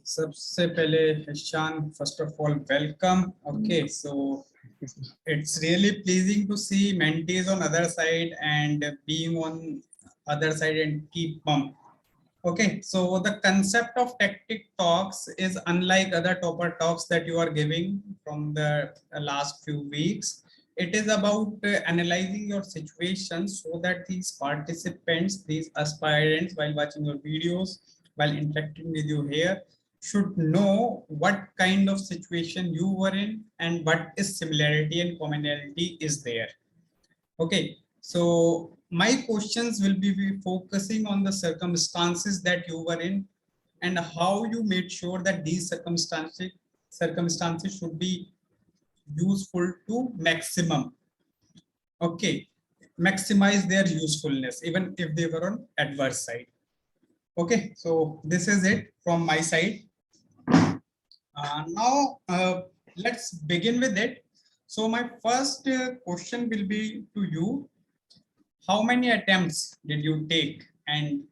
सबसे पहले Ishan, first of all, welcome. Okay, so it's really pleasing to see mentees on other side and being on other side and keep bump. Okay, so the concept of tactic talks is unlike other topper talks that you are giving from the last few weeks. It is about analyzing your situation so that these participants, these aspirants, while watching your videos, while interacting with you here, should know what kind of situation you were in and what is similarity and commonality is there. Okay, so my questions will be focusing on the circumstances that you were in and how you made sure that these circumstances should be useful to maximum. Okay, maximize their usefulness even if they were on adverse side. Okay, so this is it from my side. Now let's begin with it. So my first question will be to you. How many attempts did you take and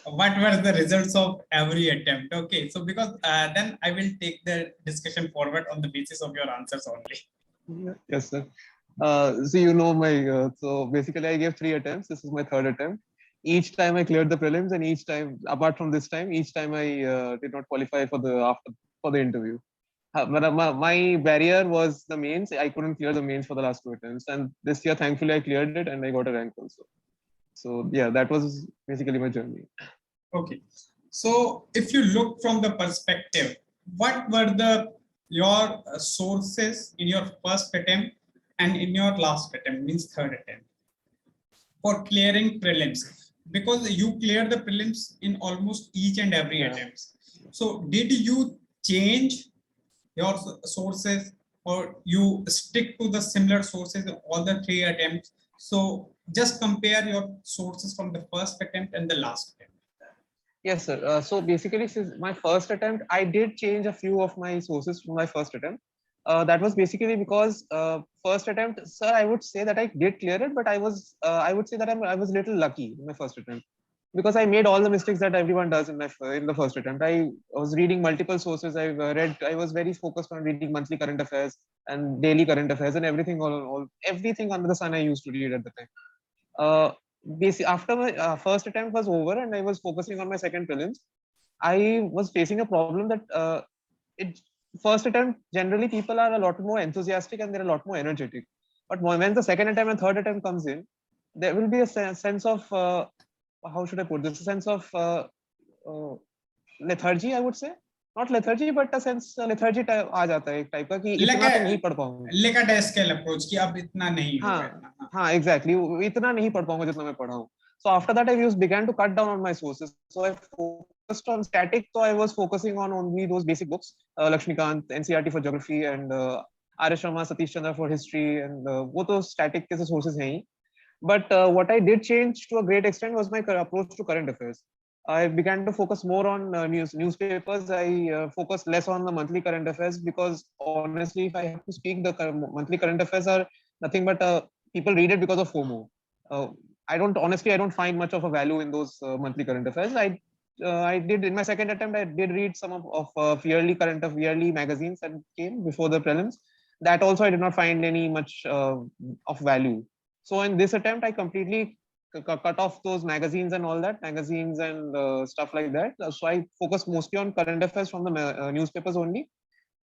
what were the results of every attempt? Okay, so because then I will take the discussion forward on the basis of your answers only. Yes, sir. So basically I gave 3 attempts. This is my 3rd attempt. Each time I cleared the prelims, and each time, apart from this time, each time I did not qualify for the interview. But my barrier was the mains. I couldn't clear the mains for the last 2 attempts, and this year, thankfully, I cleared it and I got a rank also. So yeah, that was basically my journey. Okay, so if you look from the perspective, what were your sources in your first attempt and in your last attempt, means 3rd attempt, for clearing prelims? Because you cleared the prelims in almost each and every attempt. So did you change your sources or you stick to the similar sources in all the 3 attempts? So just compare your sources from the first attempt and the last attempt. Yes, sir. So basically, since my first attempt, I did change a few of my sources from my first attempt. That was basically because first attempt, sir, I would say that I did clear it, but I would say that I was a little lucky in my first attempt because I made all the mistakes that everyone does in the first attempt. I was reading multiple sources. I was very focused on reading monthly current affairs and daily current affairs and everything under the sun I used to read at the time. Uh, After my first attempt was over and I was focusing on my second prelims, I was facing a problem that it first attempt generally people are a lot more enthusiastic and they're a lot more energetic. But when the second attempt and third attempt comes in, there will be a sense of how should I put this? A sense of lethargy, I would say. Not lethargy, but a sense lethargy आ जाता है एक type का कि इतना तो नहीं पढ़ पाऊंगा. Like a scale approach कि अब इतना नहीं होगा. हाँ, exactly. इतना नहीं पढ़ पाऊंगा जितना मैं पढ़ा हूँ. So after that, I began to cut down on my sources. So I focused on static. So I was focusing on only those basic books, Lakshmikant, NCERT for geography, and R.S. Sharma, Satish Chandra for history, and वो तो static के sources हैं ही. But what I did change to a great extent was my approach to current affairs. I began to focus more on newspapers. I focused less on the monthly current affairs because honestly, if I have to speak, the monthly current affairs are nothing but people read it because of FOMO. I don't find much of a value in those monthly current affairs. I did in my second attempt. I did read some of yearly magazines that came before the prelims. That also I did not find any much of value. So in this attempt, I completely cut off those magazines and all that, magazines and stuff like that. So I focused mostly on current affairs from the newspapers only,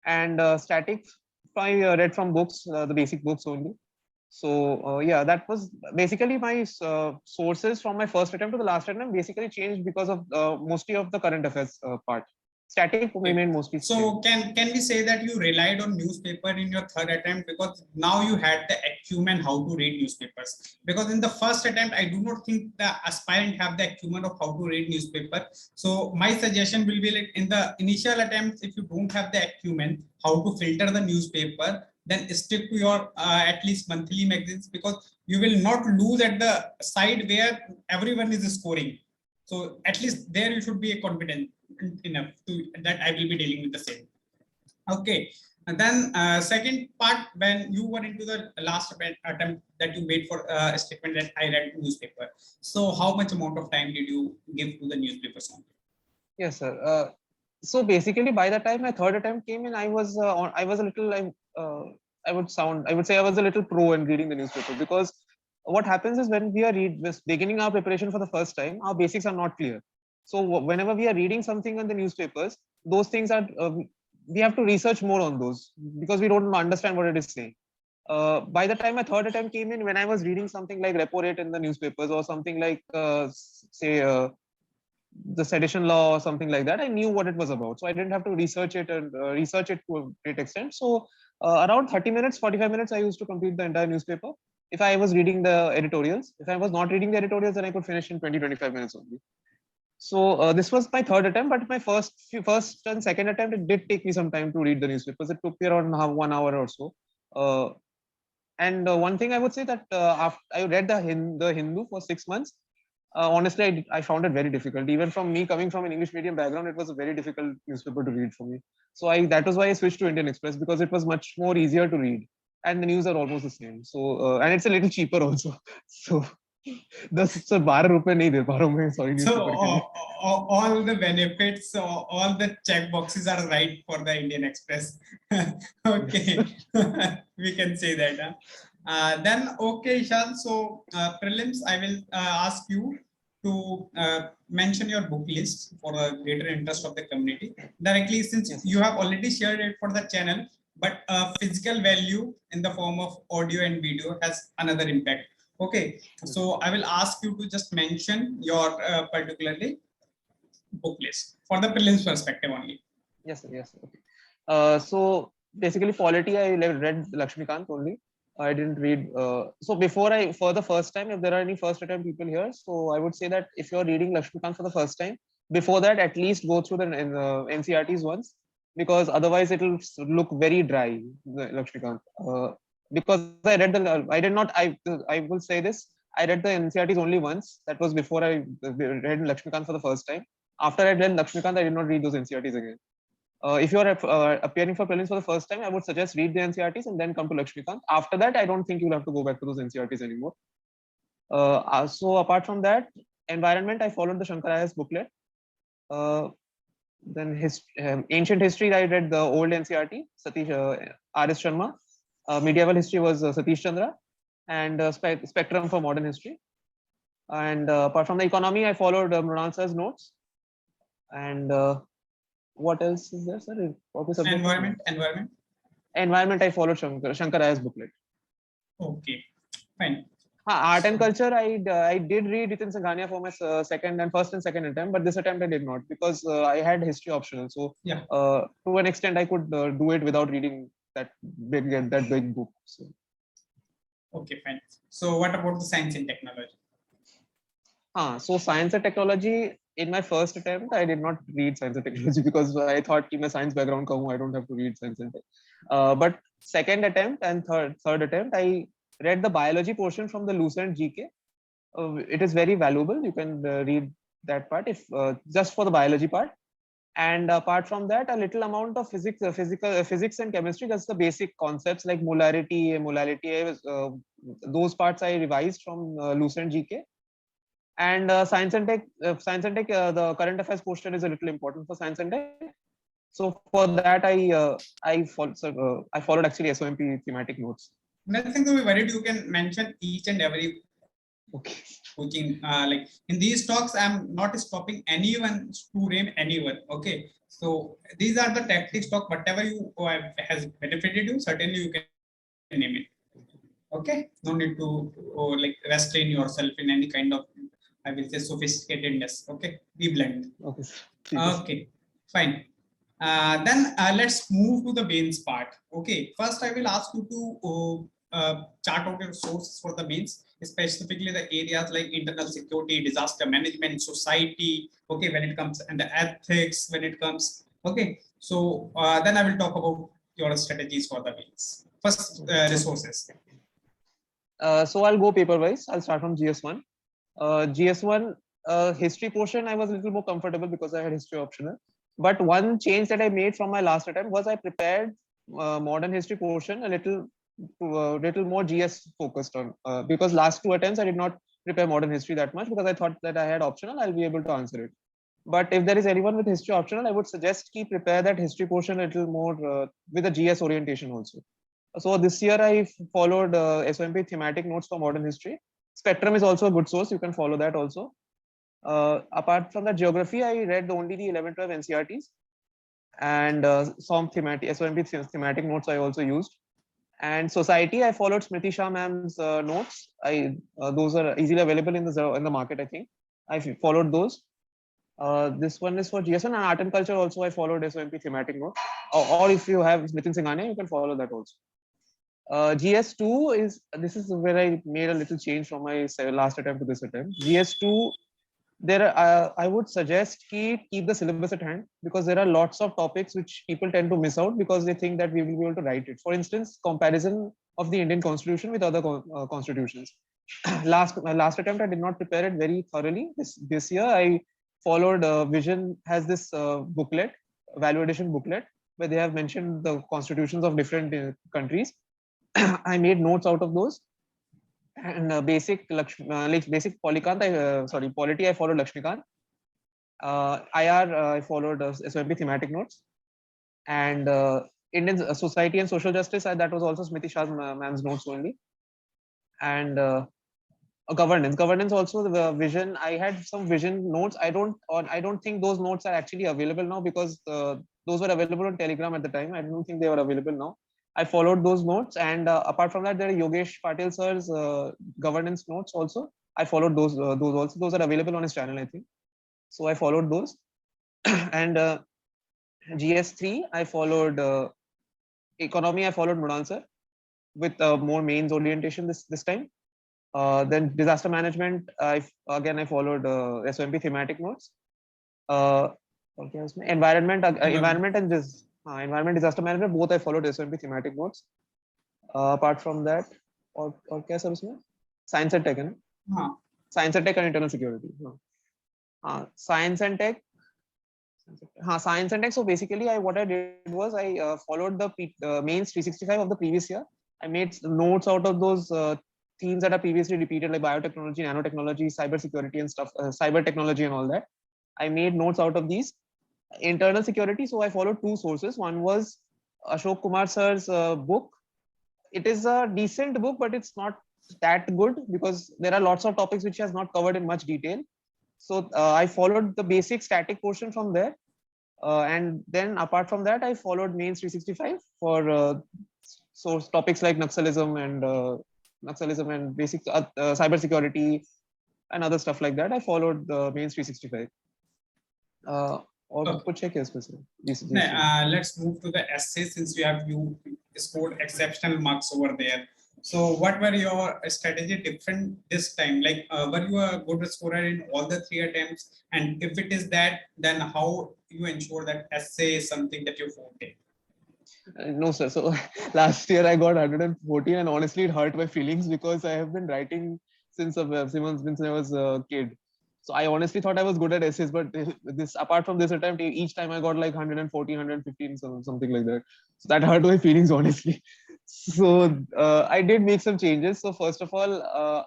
and static I read from books, the basic books only. So yeah, that was basically my sources from my first attempt to the last attempt basically changed because of mostly of the current affairs part. Static remained mostly. So can we say that you relied on newspaper in your third attempt because now you had the acumen how to read newspapers? Because in the first attempt, I do not think the aspirant have the acumen of how to read newspaper. So my suggestion will be like in the initial attempts, if you don't have the acumen how to filter the newspaper, then stick to your at least monthly magazines because you will not lose at the side where everyone is scoring. So at least there you should be confident enough to that I will be dealing with the same. Okay, and then second part, when you were into the last attempt that you made for a statement that I read newspaper. So how much amount of time did you give to the newspapers? Yes, sir. So basically, by the time my third attempt came in, I was a little, I would say I was a little pro in reading the newspaper, because what happens is when we are beginning our preparation for the first time, our basics are not clear. So whenever we are reading something in the newspapers, those things are we have to research more on those, because we don't understand what it is saying. By the time my third attempt came in, when I was reading something like repo rate in the newspapers, or something like say the sedition law or something like that, I knew what it was about, so I didn't have to research it and research it to a great extent. So around 30 minutes, 45 minutes, I used to complete the entire newspaper if I was reading the editorials. If I was not reading the editorials, then I could finish in 20-25 minutes only. So this was my third attempt, but my first and second attempt, it did take me some time to read the newspapers. It took me around 1 hour or so. And one thing I would say, that after I read the Hindu for 6 months, honestly, I found it very difficult. Even from me coming from an English medium background, it was a very difficult newspaper to read for me. So that was why I switched to Indian Express, because it was much more easier to read, and the news are almost the same. So and it's a little cheaper also. So 12 रुपए नहीं दे पा रहा हूँ मैं, sorry, So newspaper के लिए. all the benefits, all the check boxes are right for the Indian Express. Okay, we can say that. Then okay, Ishan. So prelims, I will ask you to mention your book list for the greater interest of the community directly, since Yes. you have already shared it for the channel. But physical value in the form of audio and video has another impact. Okay, so I will ask you to just mention your particularly book list for the prelims perspective only. Yes, sir. Yes, sir. Okay. So basically, polity, I read Lakshmikant only. I didn't read. So for the first time, if there are any first attempt people here, so I would say that if you're reading Lakshmikant for the first time, before that, at least go through the NCRTs once, because otherwise it will look very dry, the Lakshmikant. Because I did not, I will say this, I read the NCRTs only once. That was before I read Lakshmikant for the first time. After I read Lakshmikant, I did not read those NCRTs again. If you are appearing for prelims for the first time, I would suggest read the NCRTs and then come to Lakshmikant. After that, I don't think you'll have to go back to those NCRTs anymore. So apart from that, environment, I followed the Shankarayas booklet. Then ancient history, I read the old NCRT, Satish R.S. Sharma. Medieval history was Satish Chandra, and spectrum for modern history. And apart from the economy, I followed Mrunal sir's notes. And what else is there, sir? Environment, I followed Shankarayas booklet. Okay, fine. Art and culture, I did read Nitin Sanghania for my first and second attempt, but this attempt I did not, because I had history optional. So yeah, to an extent, I could do it without reading that big book. So. Okay, fine. So what about the science and technology? So science and technology, in my first attempt, I did not read science and technology because I thought in my science background, I don't have to read science and tech. But second attempt and third attempt, I read the biology portion from the Lucent GK. It is very valuable. You can read that part if just for the biology part. And apart from that, a little amount of physics and chemistry, just the basic concepts like molarity. Those parts I revised from Lucent GK. And science and tech, the current affairs portion is a little important for science and tech. So for that, I followed actually SOMP thematic notes. Nothing to be worried. You can mention each and every coaching. Like in these talks, I'm not stopping anyone to name anyone. Okay, so these are the tactics talk. Whatever you has benefited you, certainly you can name it. Okay, no need to like restrain yourself in any kind of, I will say, sophisticatedness. Okay, be blunt. Okay. Okay, fine. Then let's move to the mains part. Okay, first I will ask you to chart out your sources for the mains, specifically the areas like internal security, disaster management, society. Okay, when it comes, and the ethics when it comes. Okay, so then I will talk about your strategies for the mains. First, resources. So I'll go paper wise. I'll start from GS1. GS1 history portion, I was a little more comfortable because I had history optional. But one change that I made from my last attempt was I prepared modern history portion a little more GS focused on, because last two attempts I did not prepare modern history that much because I thought that I had optional, I'll be able to answer it. But if there is anyone with history optional, I would suggest prepare that history portion a little more with a GS orientation also. So this year I followed SOMP thematic notes for modern history. Spectrum is also a good source. You can follow that also. Apart from that, geography, I read only the 11-12 NCRTs, and some thematic SOMP thematic notes I also used. And society, I followed Smriti Shah ma'am's notes. Those are easily available in the market. I think I followed those. This one is for GS1 and art and culture. Also, I followed SOMP thematic note. Or if you have Nitin Singhania, you can follow that also. GS2 is this is where I made a little change from my last attempt to this attempt. GS2, I would suggest keep the syllabus at hand, because there are lots of topics which people tend to miss out because they think that we will be able to write it. For instance, comparison of the Indian Constitution with other constitutions. last attempt I did not prepare it very thoroughly. This year I followed Vision has this booklet, value addition booklet, where they have mentioned the constitutions of different countries. I made notes out of those. And basic basic polity I followed Lakshmikant. IR I followed SOMP thematic notes. And Indian society and social justice, that was also Smriti Shah's ma'am's notes only. And governance also, the vision, I had some vision notes. I don't think those notes are actually available now, because those were available on Telegram at the time. I don't think they were available now. I followed those notes, and apart from that, there are Yogesh Patil sir's governance notes also. I followed those also. Those are available on his channel, I think. So I followed those. And GS3, I followed economy. I followed Mudal sir with more mains orientation this time. Then disaster management, I followed SOMP thematic notes. Environment, environment and this environment disaster management, both I followed SOMP thematic notes. Apart from that, or क्या सब इसमें? Science and tech, है ना? Science and tech and internal security. Science and tech. Science and tech. So basically, what I did was I followed the mains 365 of the previous year. I made notes out of those themes that are previously repeated, like biotechnology, nanotechnology, cyber security and stuff, cyber technology and all that. I made notes out of these. Internal security, so I followed two sources. One was Ashok Kumar sir's book. It is a decent book, but it's not that good, because there are lots of topics which he has not covered in much detail. So I followed the basic static portion from there. And then apart from that, I followed mains 365 for source topics like Naxalism and basic cyber security and other stuff like that. I followed the mains 365. Or कुछ है क्या इसमें? Let's move to the essay, since you scored exceptional marks over there. So what were your strategy different this time? Like, were you a good scorer in all the 3 attempts? And if it is that, then how you ensure that essay is something that you forte? No, sir. So last year I got 114, and honestly, it hurt my feelings, because I have been writing since I was a kid. So I honestly thought I was good at essays, but this, apart from this attempt, each time I got like 114, 115, something like that. So that hurt my feelings, honestly. So I did make some changes. So first of all,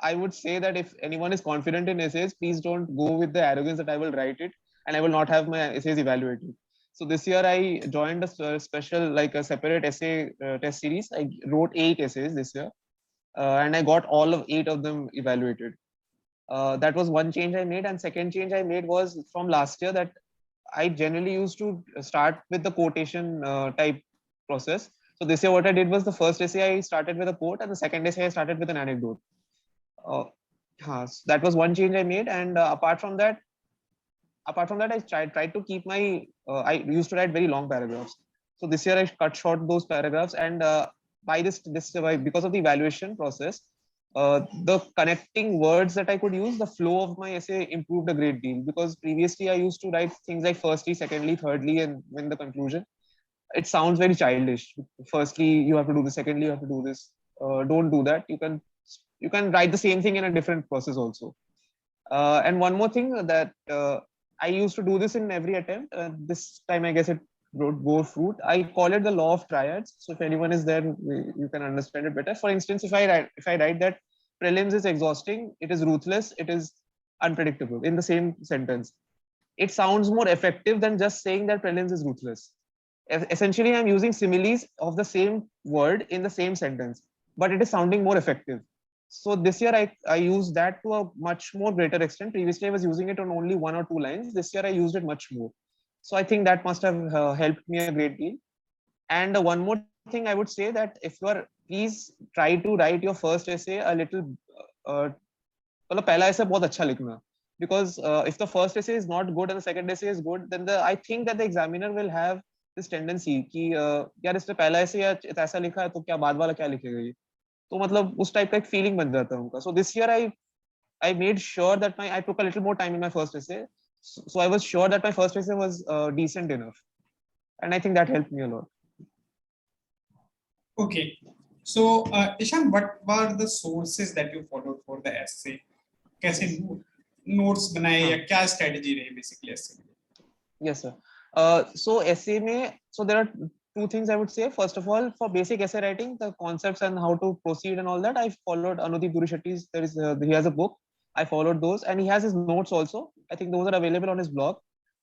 I would say that if anyone is confident in essays, please don't go with the arrogance that I will write it and I will not have my essays evaluated. So this year I joined a special, like a separate essay test series. I wrote 8 essays this year, and I got all of 8 of them evaluated. That was one change I made. And second change I made was from last year, that I generally used to start with the quotation type process. So this year what I did was, the first essay I started with a quote, and the second essay I started with an anecdote. So that was one change I made. And apart from that, I tried to keep my I used to write very long paragraphs. So this year I cut short those paragraphs, and by because of the evaluation process, the connecting words that I could use, the flow of my essay improved a great deal, because previously I used to write things like firstly, secondly, thirdly, and when the conclusion. It sounds very childish. Firstly, you have to do this. Secondly, you have to do this. Don't do that. You can write the same thing in a different process also. And one more thing, that I used to do this in every attempt. This time, I guess it bore fruit. I call it the law of triads. So if anyone is there, you can understand it better. For instance, if I write that prelims is exhausting, it is ruthless, it is unpredictable in the same sentence. it sounds more effective than just saying that prelims is ruthless. Essentially, I'm using similes of the same word in the same sentence, but it is sounding more effective. So this year I used that to a much more greater extent. Previously, I was using it on only 1 or 2 lines. This year, I used it much more. So I think that must have helped me a great deal. And one more thing I would say, that if you are, please try to write your first essay a little, uh, मतलब पहला essay बहुत अच्छा लिखना. Because if the first essay is not good and the second essay is good, then I think that the examiner will have this tendency कि यार इसने पहला essay ऐसा लिखा है तो क्या बाद वाला क्या लिखेगा ये. तो मतलब उस टाइप का एक फीलिंग बन जाता है उनका. So this year I made sure that I took a little more time in my first essay. So I was sure that my first essay was decent enough. And I think that helped me a lot. Okay. So, Ishan, what were the sources that you followed for the essay? कैसे notes बनाए या क्या strategy रही basically essay? Yes, sir. So essay में, so there are two things I would say. First of all, for basic essay writing, the concepts and how to proceed and all that, I followed Anudeep Durishetty's. He has a book. I followed those, and he has his notes also. I think those are available on his blog.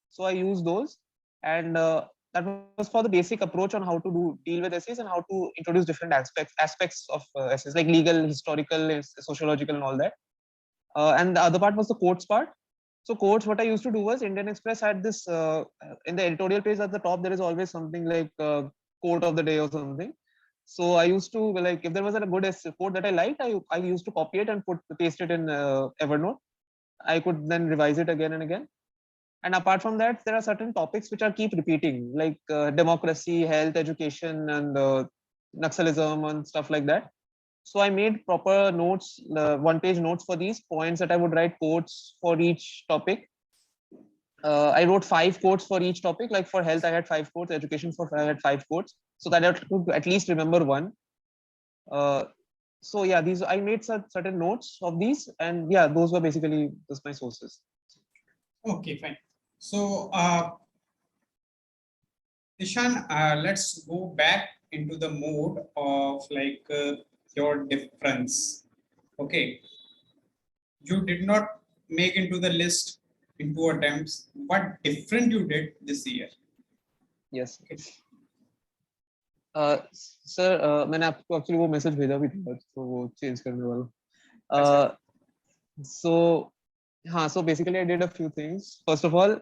So I use those, and that was for the basic approach on how to deal with essays and how to introduce different aspects of essays, like legal, historical, sociological, and all that. And the other part was the quotes part. So quotes, what I used to do was, Indian Express had this in the editorial page at the top, there is always something like quote of the day or something. So I used to, like, if there was a good quote that I liked, I used to copy it and paste it in Evernote. I could then revise it again and again. And apart from that, there are certain topics which are keep repeating, like democracy, health, education, and Naxalism and stuff like that. So I made proper notes, one-page notes for these points that I would write quotes for each topic. I wrote 5 quotes for each topic. Like for health, I had 5 quotes. Education, I had 5 quotes, so that I could at least remember one. So yeah, these I made certain notes of these, and yeah, those were basically just my sources. Okay, fine. So, Ishan, let's go back into the mode of like your difference. Okay, you did not make into the list in 2 attempts. What different you did this year? Yes. Okay. Sir मैंने आपको actually वो message भेजा भी था, तो वो change करने वाला. So हाँ, so basically I did a few things. First of all,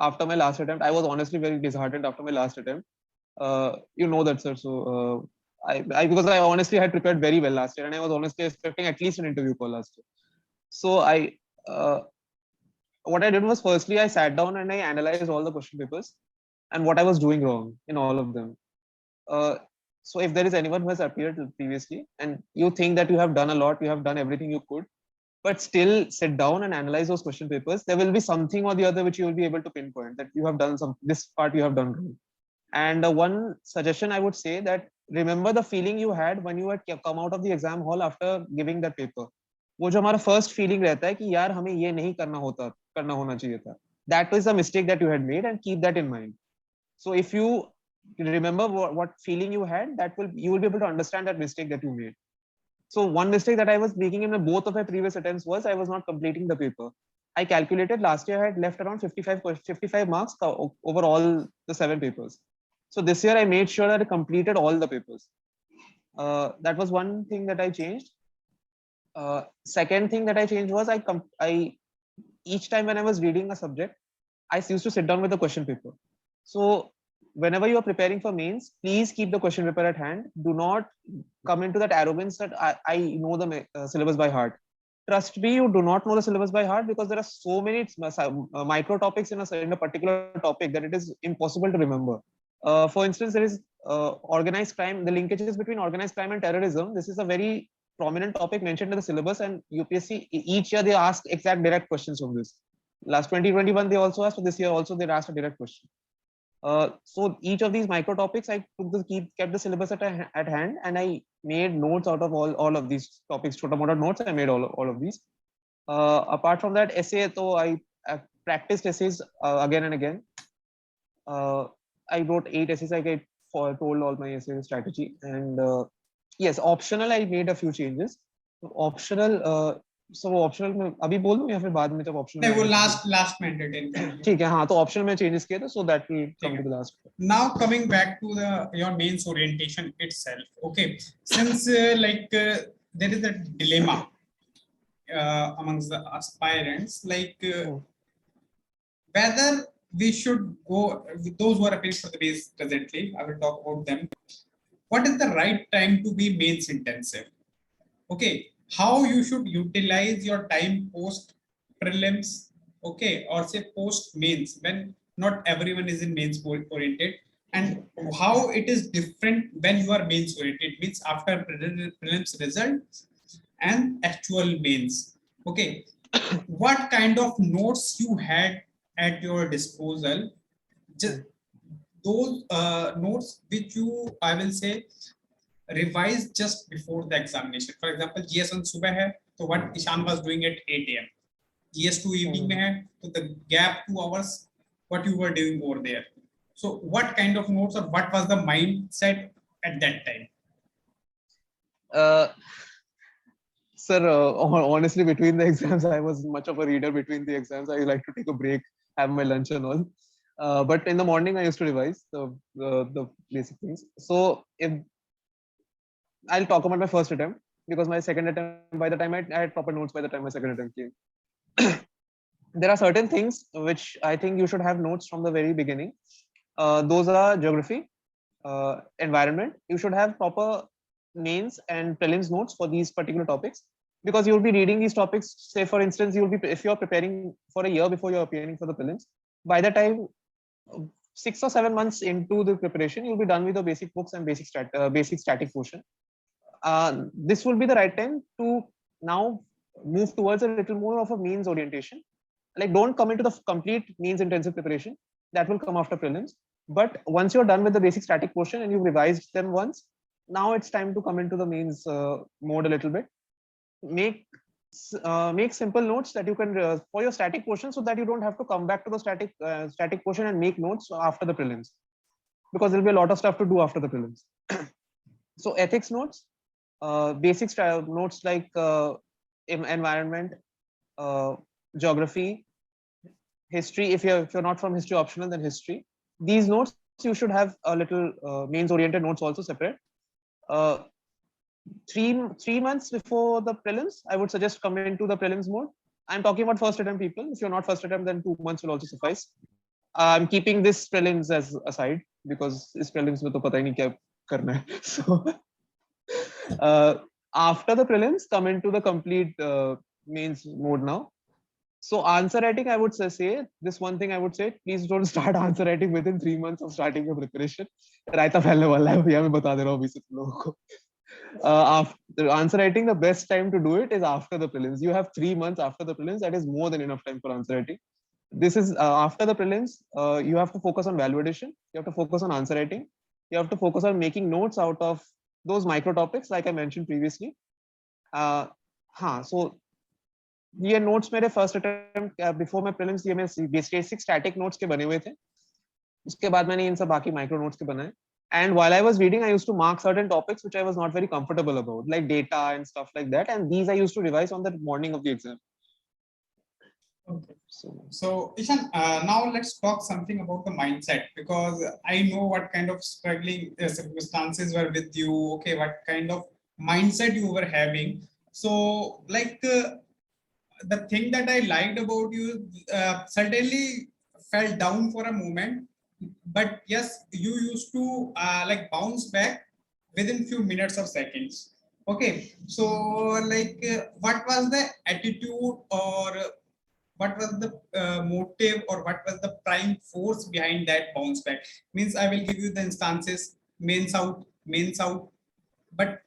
after my last attempt, I was honestly very disheartened after my last attempt. You know that, sir. So I because I honestly had prepared very well last year, and I was honestly expecting at least an interview call last year. So what I did was, firstly I sat down and I analyzed all the question papers and what I was doing wrong in all of them. So if there is anyone who has appeared previously and you think that you have done a lot, you have done everything you could, but still sit down and analyze those question papers, there will be something or the other which you will be able to pinpoint that you have done this part you have done wrong. And one suggestion I would say, that remember the feeling you had when you had come out of the exam hall after giving that paper. वो जो हमारा first feeling रहता है कि यार हमें ये नहीं करना होना चाहिए था. That was a mistake that you had made, and keep that in mind. So if you remember what feeling you had, you will be able to understand that mistake that you made. So one mistake that I was making in both of my previous attempts was I was not completing the paper. I calculated last year I had left around 55 marks over all the 7 papers. So this year I made sure that I completed all the papers. That was one thing that I changed. Second thing that I changed was I each time when I was reading a subject, I used to sit down with the question paper. So whenever you are preparing for mains, please keep the question paper at hand. Do not come into that arrogance that I know the syllabus by heart. Trust me, you do not know the syllabus by heart, because there are so many micro topics in a particular topic that it is impossible to remember. For instance, there is organized crime, the linkages between organized crime and terrorism. This is a very prominent topic mentioned in the syllabus, and UPSC each year they ask exact direct questions from this. Last 2021 they also asked, this year also they asked a direct question. So each of these micro topics, I kept the syllabus at hand, and I made notes out of all of these topics. Chota mota notes, I made all of these. Apart from that, essay, so I practiced essays again and again. I wrote 8 essays. I told all my essay strategy, and yes, optional I made a few changes. Optional, So वो optional में अभी बोल दूं या फिर बाद में जब ऑप्शनल नहीं, वो में लास्ट में एंटरटेन करेंगे. ठीक है हाँ तो ऑप्शनल में चेंजेस किए थे so that will come to the last. Now coming back to the your mains orientation itself. Okay, since there is a dilemma amongst the aspirants, whether we should go, those who are appearing for the base presently, I will talk about them. What is the right time to be mains intensive? Okay, how you should utilize your time post prelims, okay, or say post mains when not everyone is in mains oriented, and how it is different when you are mains oriented, means after prelims results and actual mains. Okay, what kind of notes you had at your disposal? Just those notes which you, I will say, revise just before the examination. For example, GS1 सुबह है, तो what Ishan was doing at 8 a.m. GS2 evening में है, तो the gap 2 hours, what you were doing over there. So what kind of notes or what was the mindset at that time? Sir, honestly, between the exams, I was much of a reader. Between the exams, I like to take a break, have my lunch and all. But in the morning, I used to revise the basic things. So if I'll talk about my first attempt because my second attempt, by the time I had proper notes, by the time my second attempt came, there are certain things which I think you should have notes from the very beginning. Those are geography, environment. You should have proper mains and prelims notes for these particular topics because you'll be reading these topics. Say, for instance, you'll be if you're preparing for a year before you're appearing for the prelims. By the time 6 or 7 months into the preparation, you'll be done with the basic books and basic static portion. This will be the right time to now move towards a little more of a means orientation. Like, don't come into the complete means intensive preparation. That will come after prelims. But once you're done with the basic static portion and you've revised them once, now it's time to come into the means mode a little bit. Make simple notes that you can for your static portion, so that you don't have to come back to the static portion and make notes after the prelims, because there'll be a lot of stuff to do after the prelims. So ethics notes, basic notes like environment, geography, history. If you're not from history optional, then history. These notes you should have a little mains oriented notes also separate. 3 months before the prelims, I would suggest come into the prelims mode. I'm talking about first attempt people. If you're not first attempt, then 2 months will also suffice. I'm keeping this prelims as aside because this prelims में तो पता ही नहीं क्या करना है. So after the prelims, come into the complete mains mode now. So answer writing, I would say this one thing I would say, please don't start answer writing within 3 months of starting your preparation. रायता फैलने वाला है भैया, मैं बता दे रहा हूँ अभी से तुम लोगों को. After answer writing, the best time to do it is after the prelims. You have 3 months after the prelims. That is more than enough time for answer writing. This is after the prelims. You have to focus on value addition. You have to focus on answer writing. You have to focus on making notes out of those micro topics, like I mentioned previously. So ये notes मेरे first attempt before my prelims ये मेरे basic static notes के बने हुए थे. उसके बाद मैंने इन सब बाकी माइक्रो नोट्स के बनाए. And while I was reading, I used to mark certain topics which I was not very comfortable about, like data and stuff like that. And these I used to revise on the morning of the exam. Okay. So Ishan, now let's talk something about the mindset, because I know what kind of struggling circumstances were with you. Okay, what kind of mindset you were having. So the thing that I liked about you, certainly fell down for a moment, but yes, you used to bounce back within few minutes or seconds. Okay, so what was the attitude, or what was the motive, or what was the prime force behind that bounce back? Means I will give you the instances: mains out, but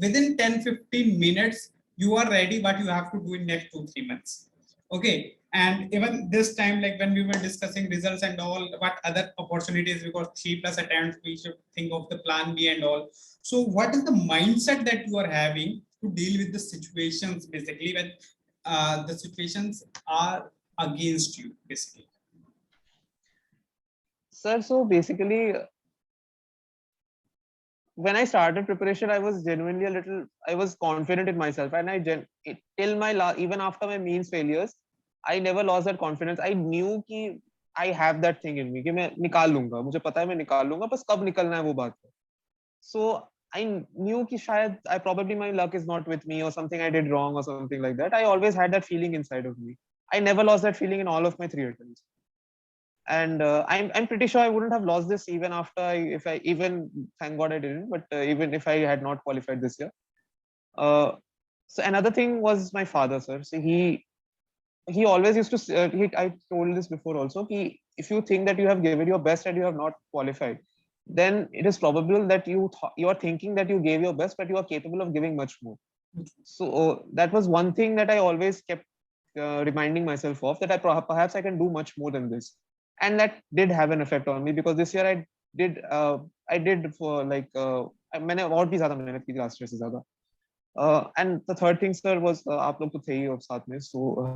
within 10-15 minutes you are ready what you have to do in next 2-3 months. Okay, and even this time, like when we were discussing results and all, what other opportunities, because 3+ attempts, we should think of the plan B and all. So what is the mindset that you are having to deal with the situations, basically when the situations are against you, basically? Sir, so basically when I started preparation, I was genuinely I was confident in myself, and till even after my means failures, I never lost that confidence. I knew कि I have that thing in me कि मैं निकाल लूंगा, मुझे पता है मैं निकाल लूंगा, बस कब निकलना है वो बात है. So I knew कि शायद I probably my luck is not with me or something I did wrong or something like that. I always had that feeling inside of me. I never lost that feeling in all of my 3 attempts. And I'm pretty sure I wouldn't have lost this even after if I even thank God I didn't, but even if I had not qualified this year. So another thing was my father, sir. So he always used to I told this before also. If you think that you have given your best and you have not qualified, then it is probable that you are thinking that you gave your best, but you are capable of giving much more. So that was one thing that I always kept reminding myself of, that perhaps I can do much more than this. And that did have an effect on me, because this year I did for like मैंने और भी ज़्यादा मेहनत की last year से ज़्यादा. And the third thing, sir, was आप लोग तो थे ही और साथ में, so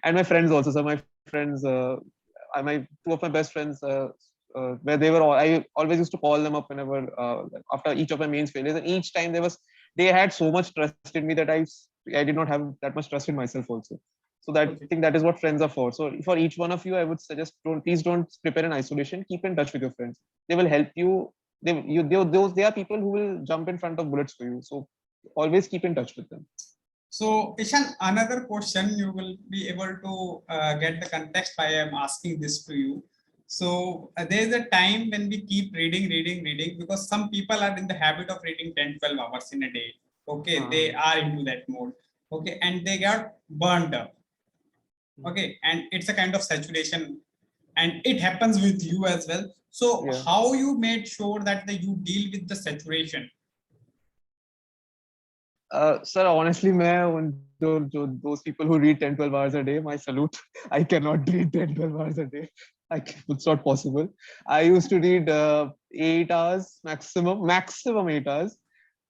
and my friends also, sir. My friends, my two of my best friends, where they were all, I always used to call them up whenever after each of my mains failures, and each time they had so much trust in me that I did not have that much trust in myself also. So that I think that is what friends are for. So for each one of you, I would suggest please don't prepare in isolation. Keep in touch with your friends. They will help you. They are people who will jump in front of bullets for you. So always keep in touch with them. So Ishan, another question, you will be able to get the context why I am asking this to you. So there is a time when we keep reading, because some people are in the habit of reading 10-12 hours in a day. Okay, they are into that mode. Okay, and they got burned up. Okay, and it's a kind of saturation, and it happens with you as well. So how you made sure that you deal with the saturation? Sir, honestly, those people who read 10-12 hours a day, my salute. I cannot read 10-12 hours a day. It's not possible. I used to read 8 hours maximum 8 hours.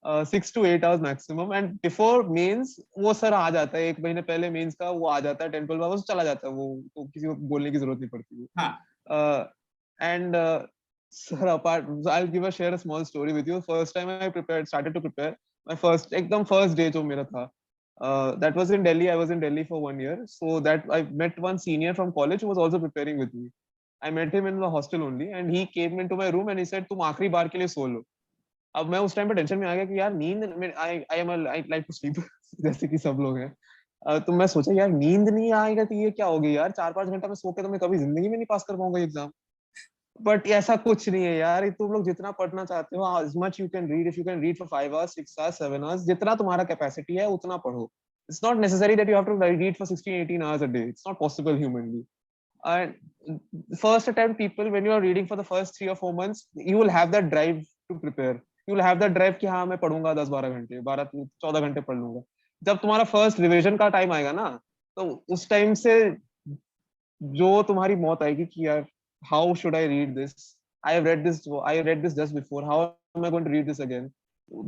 6 to 8 hours maximum, and before mains वो sir आ जाता है, 1 महीने पहले mains का वो आ जाता है 10-12 hours, चला जाता है वो, तो किसी को बोलने की जरूरत नहीं पड़ती है. And sir, apart, I'll share a small story with you. First time I started to prepare, my first day जो मेरा था, that was in Delhi. I was in Delhi for 1 year, so that I met one senior from college who was also preparing with me. I met him in the hostel only, and he came into my room and he said, तुम आखिरी बार के लिए सो लो. अब मैं उस time पे tension में आ गया कि यार नींद, आई लाइक टू स्लीप जैसे कि सब लोग हैं. तो मैं सोचा यार नींद नहीं आएगा तो ये क्या होगी यार, 4-5 घंटा में सो के तो मैं कभी जिंदगी में नहीं पास कर पाऊंगा एग्जाम. बट ऐसा कुछ नहीं है यार, तुम लोग जितना पढ़ना चाहते हो, as much you can read. If you can read for 5 hours, 6 hours, 7 hours, जितना तुम्हारा कैपेसिटी है उतना पढ़ो. It's not necessary that you have to read for 16-18 hours a day. It's not possible humanly. And first attempt people, when you are reading for the first 3 or 4 months, you will have that drive to prepare. You will have that drive कि हाँ मैं पढ़ूंगा 10-12 घंटे, 12-14 घंटे पढ़ लूंगा. जब तुम्हारा फर्स्ट रिविजन का टाइम आएगा ना, तो उस टाइम से जो तुम्हारी मौत आएगी कि यार how should I read this? I read this just before. How am I going to read this again?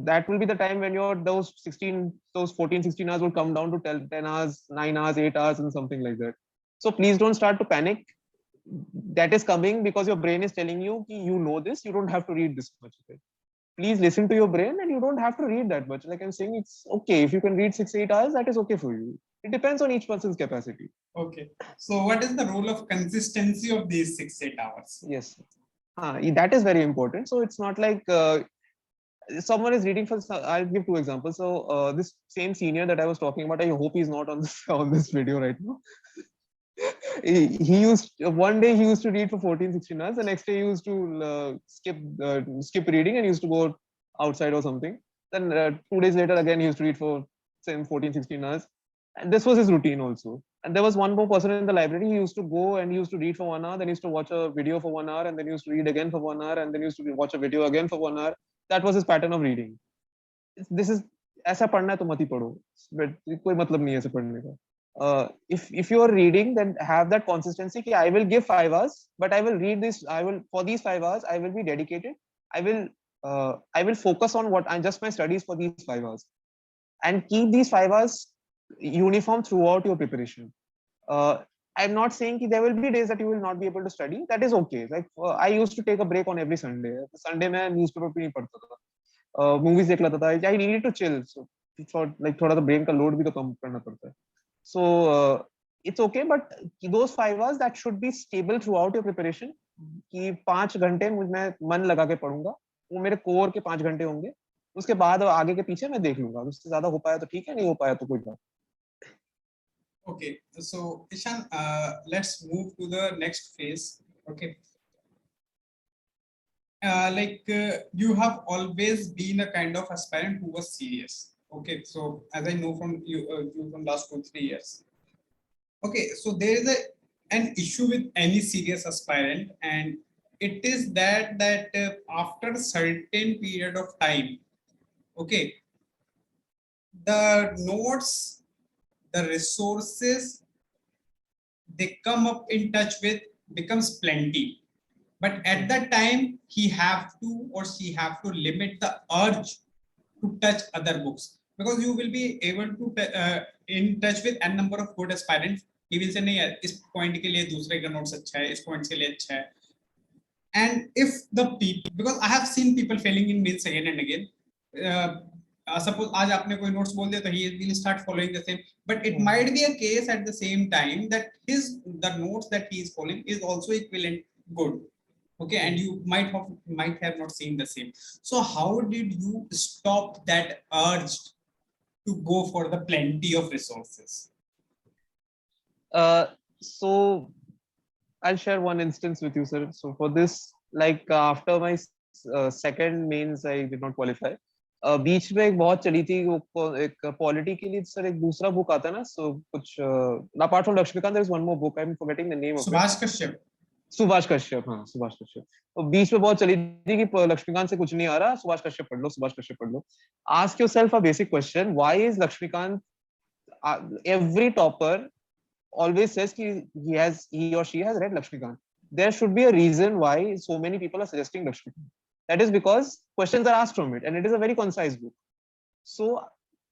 That will be the time when those 14, 16 hours will come down to 10 hours, 9 hours, 8 hours, and something like that. So please don't start to panic. That is coming because your brain is telling you, you know this, you don't have to read this much of it. Please listen to your brain, and you don't have to read that much. Like I'm saying, it's okay. If you can read 6-8 hours, that is okay for you. It depends on each person's capacity. Okay. So what is the role of consistency of these 6-8 hours? Yes. That is very important. So it's not like someone is reading for, I'll give 2 examples. So this same senior that I was talking about, I hope he's not on this video right now. One day he used to read for 14-16 hours. The next day he used to skip reading and he used to go outside or something. Then 2 days later again he used to read for same 14-16 hours. And this was his routine also. And there was one more person in the library. He used to go and he used to read for 1 hour, then he used to watch a video for 1 hour, and then he used to read again for 1 hour, and then he used to watch a video again for 1 hour. That was his pattern of reading. This is ऐसा पढ़ना है तो मत ही पढ़ो. कोई मतलब नहीं है ऐसे पढ़ने का. If you are reading, then have that consistency. I will give 5 hours, but I will read this. For these 5 hours, I will be dedicated. I will focus on just my studies for these 5 hours, and keep these 5 hours uniform throughout your preparation. I'm not saying there will be days that you will not be able to study. That is okay. Like I used to take a break on every Sunday. Sunday मैं newspaper भी नहीं पढ़ता था. movies देख लेता था. I needed to chill, so for like थोड़ा तो brain का load भी तो कम करना पड़ता है. So it's okay, but those 5 hours that should be stable throughout your preparation. कि 5 घंटे मैं मन लगा के पढ़ूंगा, वो मेरे कोर के 5 घंटे होंगे. उसके बाद आगे के पीछे मैं देख लूंगा. उससे ज्यादा हो पाया तो ठीक है, नहीं हो पाया तो कोई बात. Okay, so Ishan, let's move to the next phase. Okay. You have always been a kind of aspirant who was serious. Okay, so as I know from you from last 2-3 years. Okay, so there is an issue with any serious aspirant, and it is that after a certain period of time, okay, the notes, the resources they come up in touch with becomes plenty, but at that time he have to or she have to limit the urge to touch other books, because you will be able to in touch with n number of good aspirants. He will say nahi yaar is point ke liye dusre ka notes acha hai, is point ke liye acha hai. And if the people, because I have seen people failing in mains again and again, suppose आज आपने कोई notes बोल दिया तो he will start following the same, but it might be a case at the same time that the notes that he is following is also equivalent good. Okay, and you might have not seen the same. So how did you stop that urge to go for the plenty of resources? So I'll share one instance with you, sir. So for this, like after my second mains, I did not qualify. बीच में एक बहुत चली थी वो एक polity के लिए sir एक दूसरा बुक आता ना, सो कुछ apart from Laxmikanth there is one more book, I am forgetting the name of it. Subhash Kashyap. हाँ, सुभाष कश्यप. तो बीच में बहुत चली थी कि लक्ष्मीकांत से कुछ नहीं आ रहा, सुभाष कश्यप पढ़ लो, सुभाष कश्यप पढ़ लो. Ask yourself a basic question, why is Laxmikanth, every topper always says he or she has read Lakshmikant. There should be a reason why so many people are suggesting Lakshmikant. That is because questions are asked from it, and it is a very concise book. So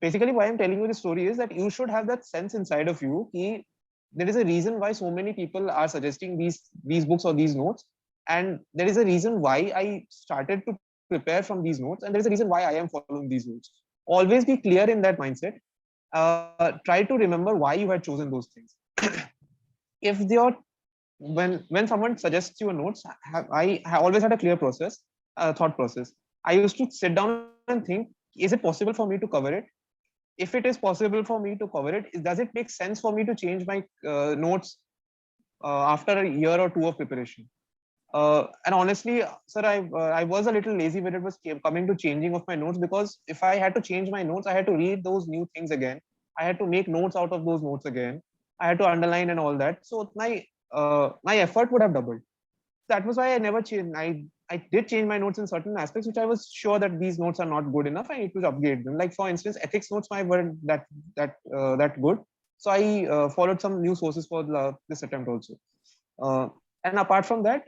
basically, why I'm telling you this story is that you should have that sense inside of you. There is a reason why so many people are suggesting these books or these notes, and there is a reason why I started to prepare from these notes, and there is a reason why I am following these notes. Always be clear in that mindset. Try to remember why you had chosen those things. If when someone suggests you a notes, I always had a clear process, thought process. I used to sit down and think, is it possible for me to cover it? If it is possible for me to cover it, does it make sense for me to change my notes after a year or two of preparation? And honestly, sir, I was a little lazy when it was coming to changing of my notes, because if I had to change my notes, I had to read those new things again. I had to make notes out of those notes again. I had to underline and all that. So my effort would have doubled. That was why I never changed. I did change my notes in certain aspects, which I was sure that these notes are not good enough. I need to upgrade them. Like for instance, ethics notes weren't that good. So I followed some new sources for this attempt also. And apart from that,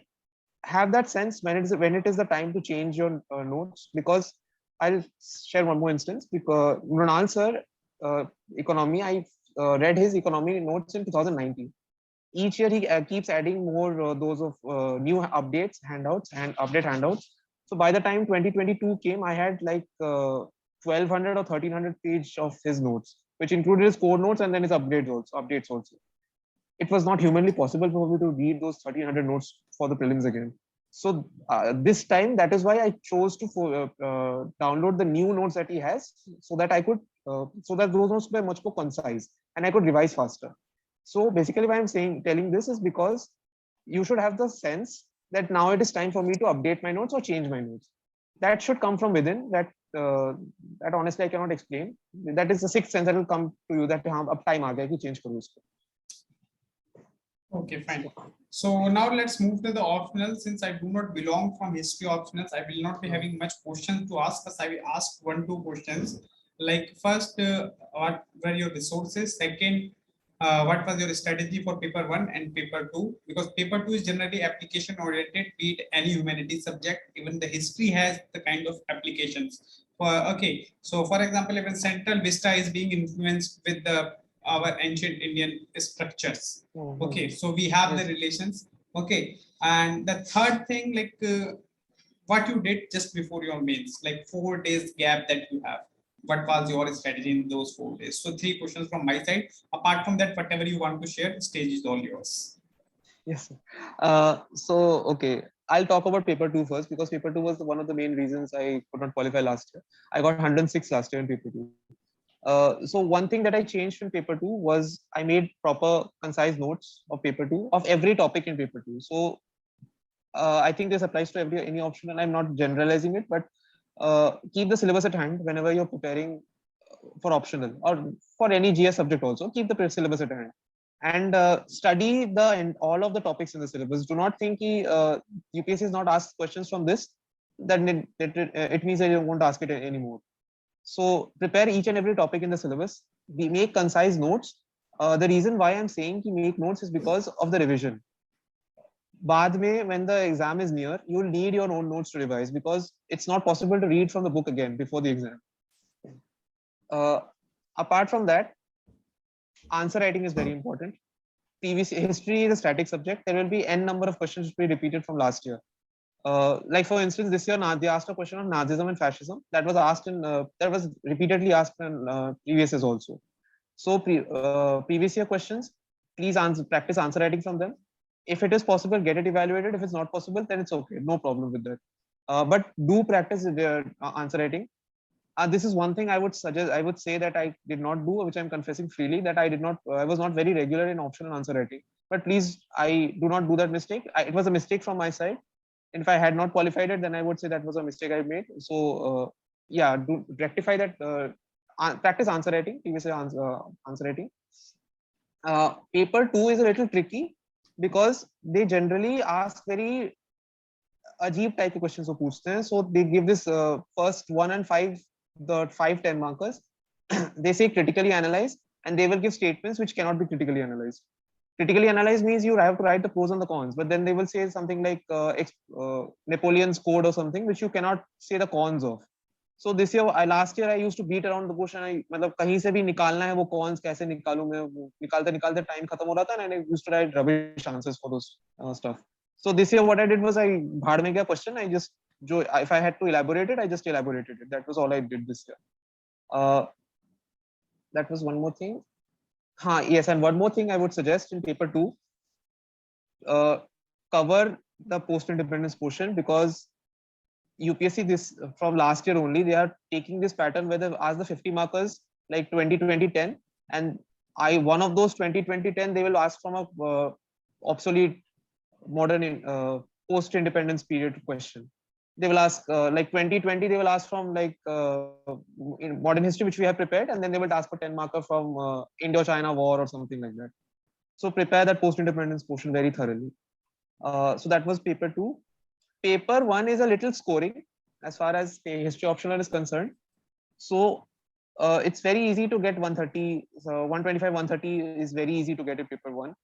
have that sense when it is the time to change your notes, because I'll share one more instance. Because Mrunal sir, economy, I read his economy notes in 2019. Each year he keeps adding more those of new updates, handouts, and update handouts. So by the time 2022 came, I had like 1200 or 1300 page of his notes, which included his core notes and then his updates also. It was not humanly possible for me to read those 1300 notes for the prelims again. So this time, that is why I chose to download the new notes that he has, so that I could, so that those notes were much more concise and I could revise faster. So basically, why I'm telling this is because you should have the sense that now it is time for me to update my notes or change my notes. That should come from within. That honestly I cannot explain. That is the sixth sense that will come to you, that अब time आ गया कि change करो इसको. Okay, fine. So now let's move to the optional. Since I do not belong from history optionals, I will not be having much questions to ask us. I will ask 1-2 questions. Like first, what were your resources? Second, what was your strategy for paper 1 and paper 2? Because paper 2 is generally application oriented, be it any humanities subject. Even the history has the kind of applications. Okay, so for example, even central vista is being influenced with our ancient Indian structures. Okay, so we have the relations. Okay, and the third thing, like what you did just before your mains, like 4 days gap that you have. What was your strategy in those 4 days? So 3 questions from my side. Apart from that, whatever you want to share, the stage is all yours. Yes. So okay, I'll talk about paper 2 first, because paper 2 was one of the main reasons I could not qualify last year. I got 106 last year in paper 2. So one thing that I changed in paper 2 was I made proper concise notes of paper 2 of every topic in paper 2. So I think this applies to any optional. I'm not generalizing it, but keep the syllabus at hand whenever you're preparing for optional or for any GS subject also. Keep the syllabus at hand and study all of the topics in the syllabus. Do not think UPSC is not asked questions from this, then it means that you won't ask it anymore. So prepare each and every topic in the syllabus. We make concise notes. The reason why I'm saying to make notes is because of the revision. Baad mein, when the exam is near, you'll need your own notes to revise, because it's not possible to read from the book again before the exam. Apart from that, answer writing is very important. PVC history is a static subject. There will be n number of questions to be repeated from last year. Like for instance, this year they asked a question on Nazism and fascism that was asked that was repeatedly asked in previous years also. So previous year questions, please practice answer writing from them. If it is possible, get it evaluated. If it's not possible, then it's okay, no problem with that. But do practice answer writing. This is one thing I would suggest. I would say that I did not do, which I'm confessing freely, that I did not. I was not very regular in optional answer writing. But please, I do not do that mistake. It was a mistake from my side. And if I had not qualified it, then I would say that was a mistake I made. So yeah, do rectify that. Practice answer writing. Previously answer writing. Paper 2 is a little tricky because they generally ask very अजीब type of questions वो पूछते हैं. So they give this first 1 and 5, the 5-10 markers. They say critically analyze, and they will give statements which cannot be critically analyzed. Critically analyze means you have to write the pros and the cons, but then they will say something like Napoleon's code or something which you cannot say the cons of. So this year, last year I used to beat around the bush, and मतलब कहीं से भी निकालना है वो cons कैसे निकालूं मैं, निकालते निकालते time खत्म हो रहा था, and I used to write rubbish answers for those stuff. So this year what I did was I भाड़ में गया question, I just if I had to elaborate it, I just elaborated it. That was all I did this year. That was one more thing. Yes, and one more thing I would suggest in paper 2, cover the post-independence portion, because UPSC this from last year only, they are taking this pattern where they ask the 50 markers like 20-20-10, and one of those 20-20-10 they will ask from a obsolete modern post-independence period question. They will ask like 2020, they will ask from like in modern history which we have prepared, and then they will ask for 10 marker from Indo-China war or something like that. So prepare that post-independence portion very thoroughly. So that was paper 2. Paper 1 is a little scoring as far as history optional is concerned. So it's very easy to get 130. So 125, 130 is very easy to get in paper 1.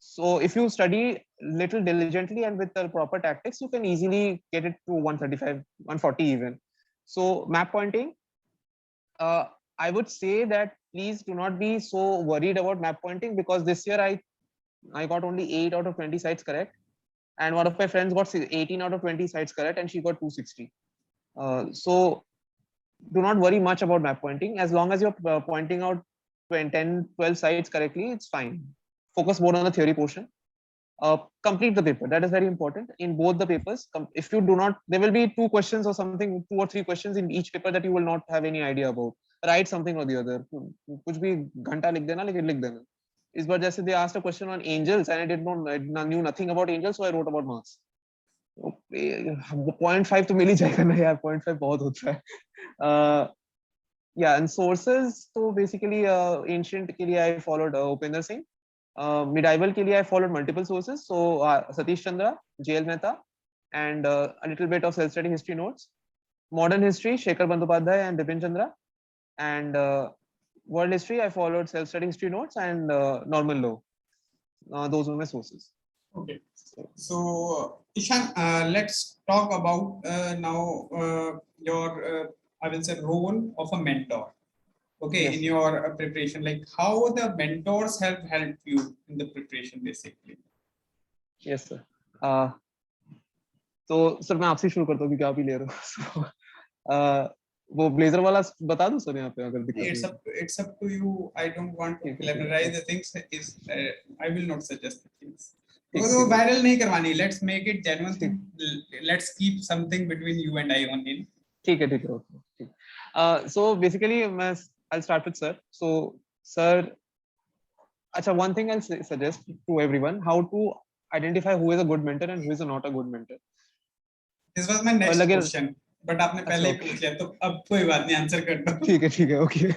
So if you study little diligently and with the proper tactics, you can easily get it to 135, 140 even. So map pointing, I would say that please do not be so worried about map pointing, because this year I got only 8 out of 20 sites correct. And one of my friends got 18 out of 20 sites correct, and she got 260. So do not worry much about map pointing. As long as you're pointing out 10, 12 sites correctly, it's fine. Focus more on the theory portion. Complete the paper. That is very important in both the papers. If you do not, there will be 2 questions or something, 2 or 3 questions in each paper that you will not have any idea about. Write something or the other. कुछ भी घंटा लिख देना, लेकिन लिख देना. इस बार जैसे they asked a question on angels, and I knew nothing about angels, so I wrote about Mars. 0.5 तो मिल ही जाएगा ना यार, 0.5 बहुत होता है. Yeah, and sources, so basically ancient के लिए I followed Upendra Singh. Medieval के लिए I followed multiple sources, so Satish Chandra, JL Mehta, and a little bit of self-study history notes. Modern history, Shekhar Bandyopadhyay and Bipin Chandra, and world history I followed self-study history notes and normal law. Those were my sources. Okay, so Ishan, let's talk about now your I will say role of a mentor. Okay, yes. In your preparation, like how the mentors have helped you in the preparation, basically. Yes, sir. तो sir मैं आपसे शुरू करता हूँ कि आप ही ले रहे हो. So, वो ब्लेजर वाला बता दूं सर यहाँ पे अगर दिक्कत It's नहीं up it's up to you. I don't want to ठीक है glamorize the things. Is I will not suggest the things. ठीक वो ठीक viral नहीं करवानी. Let's make it genuine thing. ठीक Let's keep something between you and I only. ठीक है ठीक. So basically मैं I'll start with sir. So sir, अच्छा, one thing I'll suggest to everyone how to identify who is a good mentor and who is not a good mentor. This was my next लगे question. But आपने अच्छा पहले ही okay पूछ लिया तो अब कोई बात नहीं आंसर कर दो. ठीक है ओके.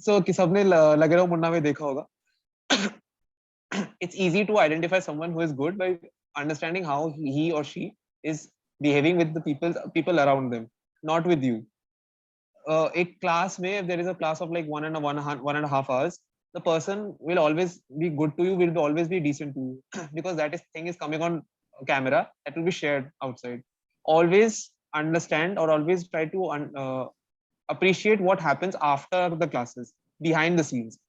सो कि सबने लगे रहो मुन्ना में देखा होगा. It's easy to identify someone who is good by understanding how he or she is behaving with the people around them, not with you. A class में if there is a class of like 1.5 hours, the person will always be good to you, will always be decent to you because that thing is coming on camera, that will be shared outside. Always understand or always try to appreciate what happens after the classes, behind the scenes.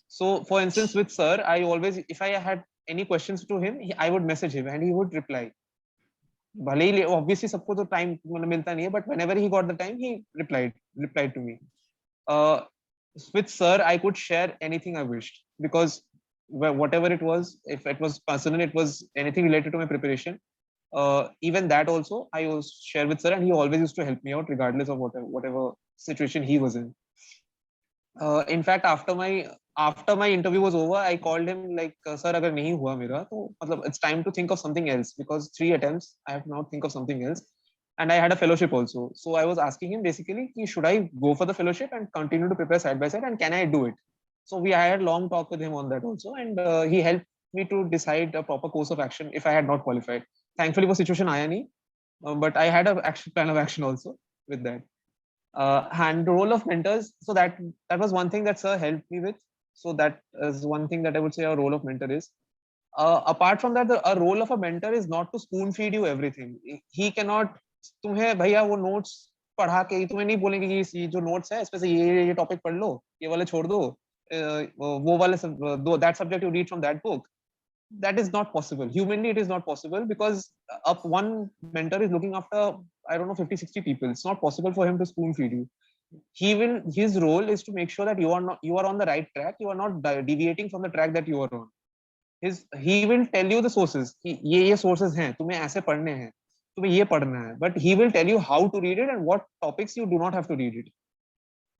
So for instance with sir, I always, if I had any questions to him, I would message him and he would reply. भले ही obviously सबको तो time मिलता नहीं है, but whenever he got the time he replied to me. With sir I could share anything I wished because whatever it was, if it was personal, it was anything related to my preparation, even that also I was share with sir and he always used to help me out regardless of whatever situation he was in. In fact after my interview was over, I called him like, sir अगर नहीं हुआ मेरा तो मतलब it's time to think of something else because 3 attempts I have to now think of something else, and I had a fellowship also. So I was asking him basically should I go for the fellowship and continue to prepare side by side and can I do it. So we had a long talk with him on that also, and he helped me to decide a proper course of action if I had not qualified. Thankfully वो situation आया नहीं, but I had a plan of action also with that. And the role of mentors, so that was one thing that sir helped me with. So that is one thing that I would say a role of mentor is. Apart from that, a role of a mentor is not to spoon feed you everything. He cannot तुम्हें भैया वो notes पढ़ा के तुम्हें नहीं बोलेंगे कि ये जो notes है इसमें से ये topic पढ़ लो, ये वाले छोड़ दो, वो वाले that subject you read from that book. That is not possible. Humanly it is not possible because up one mentor is looking after, I don't know, 50-60 people. It's not possible for him to spoon feed you. His role is to make sure that you are on the right track, you are not deviating from the track that you are on. He will tell you the sources कि ये sources हैं, तुम्हें ऐसे पढ़ने हैं, तुम्हें ये पढ़ना है, but he will tell you how to read it and what topics you do not have to read it.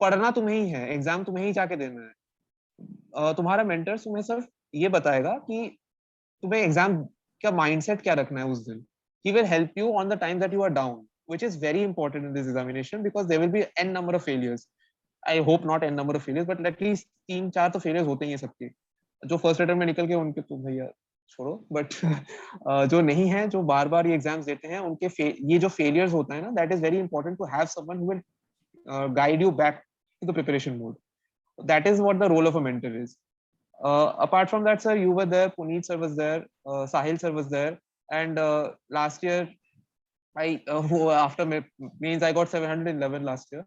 पढ़ना तुम्हें ही है, एग्जाम तुम्हें ही जाके देना है. तुम्हारा मेंटर तुम्हें सिर्फ ये बताएगा कि तुम्हें एग्जाम का माइंडसेट क्या रखना है उस दिन. He will help you on the time that you are down, which is very important in this examination because there will be n number of failures. I hope not n number of failures, but at least 3-4 तो failures होते ही हैं सबके. जो first attempt में निकल के उनके तो भैया छोड़ो, बट जो नहीं है, जो बार बार ये एग्जाम्स देते हैं, उनके ये जो फेलियर्स होता है ना, that is very important to have someone who will guide you back to the preparation mode. That is what the role of a mentor is. Apart from that, sir, you were there, Puneet sir was there, Sahil sir was there, and last year after means I got 711 last year,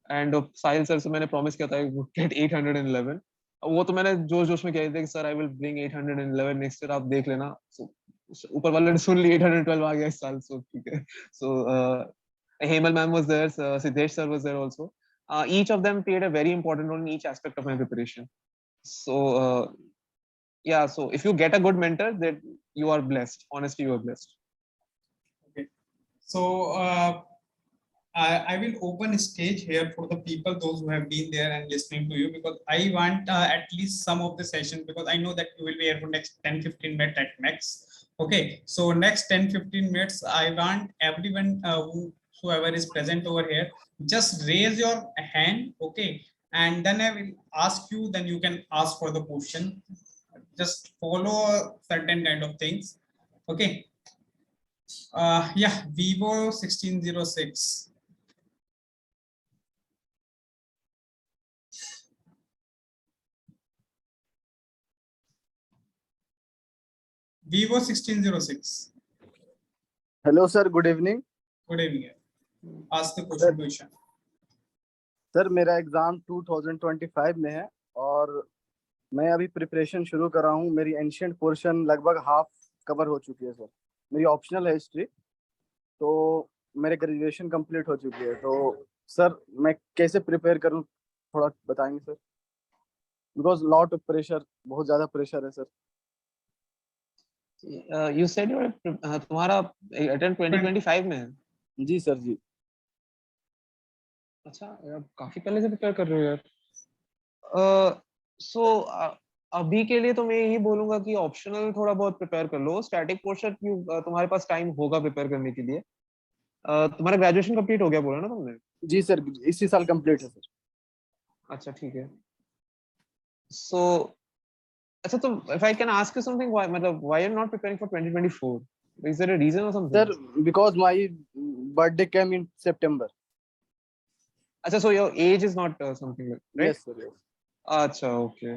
and Sahil sir से मैंने promise किया था I would get 811. वो तो मैंने जोश में कह दिया कि sir I will bring 811 next year, आप देख लेना. So ऊपर वाले ने सुन ली, 812 आ गया इस साल. So ठीक है. So Hemal ma'am was there, Siddesh sir was there also. Each of them played a very important role in each aspect of my preparation. So yeah, so if you get a good mentor, then you are blessed. Honestly, you are blessed. Okay. So I will open a stage here for the people, those who have been there and listening to you, because I want at least some of the session, because I know that you will be here for next 10-15 minutes at max. Okay, so next 10-15 minutes, I want everyone whoever is present over here, just raise your hand, okay, and then I will ask you, then you can ask for the question. Just follow certain kind of things, okay. Yeah, Vivo 1606. Vivo 1606. Hello sir, good evening. Good evening. Ask the question to Ishan. Sir मेरा exam 2025 में है और मैं अभी preparation शुरू कर रहा हूँ. मेरी एंशिएंट पोर्शन लगभग हाफ कवर हो चुकी है सर. मेरी ऑप्शनल है हिस्ट्री, तो मेरे ग्रेजुएशन कंप्लीट हो चुकी है। तो सर मैं कैसे प्रिपेयर करूं, थोड़ा बताएंगे sir? Because lot of pressure, बहुत ज्यादा प्रेशर है सर। यू सेड तुम्हारा अटेम्प्ट 2025 में है? जी सर जी। अच्छा यार, काफी पहले से प्रिपेयर कर रहे हो यार। सो अभी के लिए तो मैं यही बोलूंगा कि ऑप्शनल थोड़ा बहुत प्रिपेयर कर लो। स्टैटिक पोर्शन तुम्हारे पास टाइम होगा प्रिपेयर करने के लिए। तुम्हारा ग्रेजुएशन कंप्लीट हो गया बोला ना तुमने? जी सर, इसी साल कंप्लीट है सर। अच्छा ठीक है। सो अच्छा, तो if I can ask you something, why मतलब why you're not preparing for 2024? Is there a reason or something? Sir because my birthday came in सितंबर। अच्छा, so your age is not something like, right? Yes sir, yes. अच्छा okay,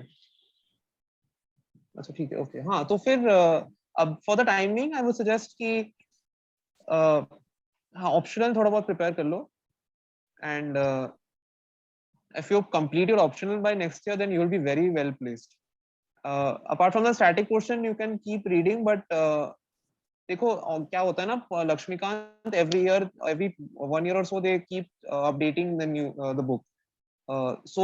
अच्छा ठीक है, okay. हाँ तो फिर अब for the timing I would suggest कि हाँ ऑप्शनल थोड़ा बहुत प्रिपेयर कर लो। And if you complete your optional by next year, then you will be very well placed. Apart from the static portion, you can keep reading, but देखो क्या होता है ना, Laxmikant every 1 year or so they keep updating the book. So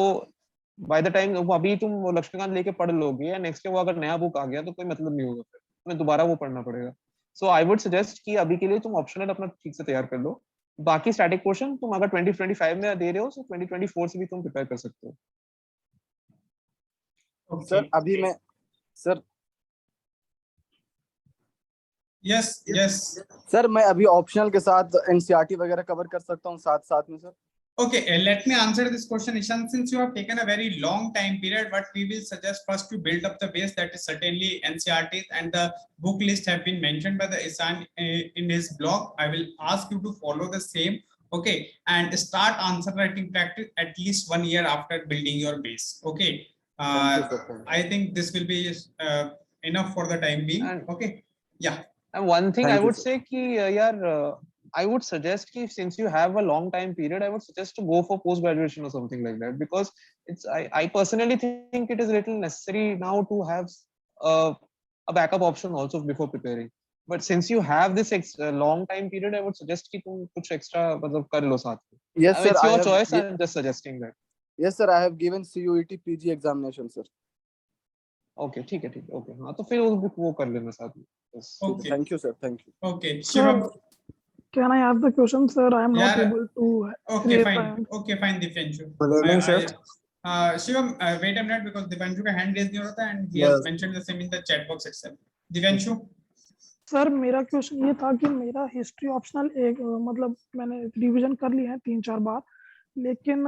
by the time वो अभी तुम वो लक्ष्मीकांत लेके पढ़ लोगे या नेक्स्ट ईयर वो अगर नया बुक आ गया तो कोई मतलब नहीं होगा, फिर तुम्हें दोबारा वो पढ़ना पड़ेगा। सो आई वुड सजेस्ट कि अभी के लिए तुम ऑप्शनल अपना ठीक से तैयार कर लो। बाकी स्टैटिक पोर्शन तुम अगर 2025 में दे रहे हो तो 2024 से भी तुम प्रिपेयर कर सकते हो। सर अभी मैं सर यस यस सर मैं अभी ऑप्शनल के साथ एनसीईआरटी वगैरह कवर कर सकता हूँ साथ साथ में sir? Okay, let me answer this question, Ishan. Since you have taken a very long time period, what we will suggest first to build up the base, that is certainly NCERTs, and the book list have been mentioned by the Ishan in his blog. I will ask you to follow the same, okay, and start answer writing practice at least 1 year after building your base. Okay, Thank you, sir. I think this will be enough for the time being. Okay, yeah. And one thing Thank I you, would sir. say कि यार I would suggest कि since you have a long time period, I would suggest to go for post graduation or something like that, because I personally think it is little necessary now to have a backup option also before preparing. But since you have this long time period, I would suggest कि तुम कुछ extra मतलब कर लो साथ में. Yes sir, It's I your have choice. I'm just suggesting that. yes sir, I have given CUET PG examination sir. Okay, ठीक है ठीक है, okay. हाँ तो फिर वो कर लेना साथ में. Yes. Okay. Thank you sir, thank you. Okay, Sir, Shivam. can I ask the question, sir? I am not Yeah. able to Okay, create fine. time. Okay, fine, Dipanshu. Good evening, sir. Shivam, wait a minute, because Dipanshu का hand raise नहीं हो रहा था, and he has mentioned the same in the chat box itself. Dipanshu. Sir मेरा question ये था कि मेरा हिस्ट्री ऑप्शनल एक मतलब मैंने रिवीजन कर ली है 3-4 बार, लेकिन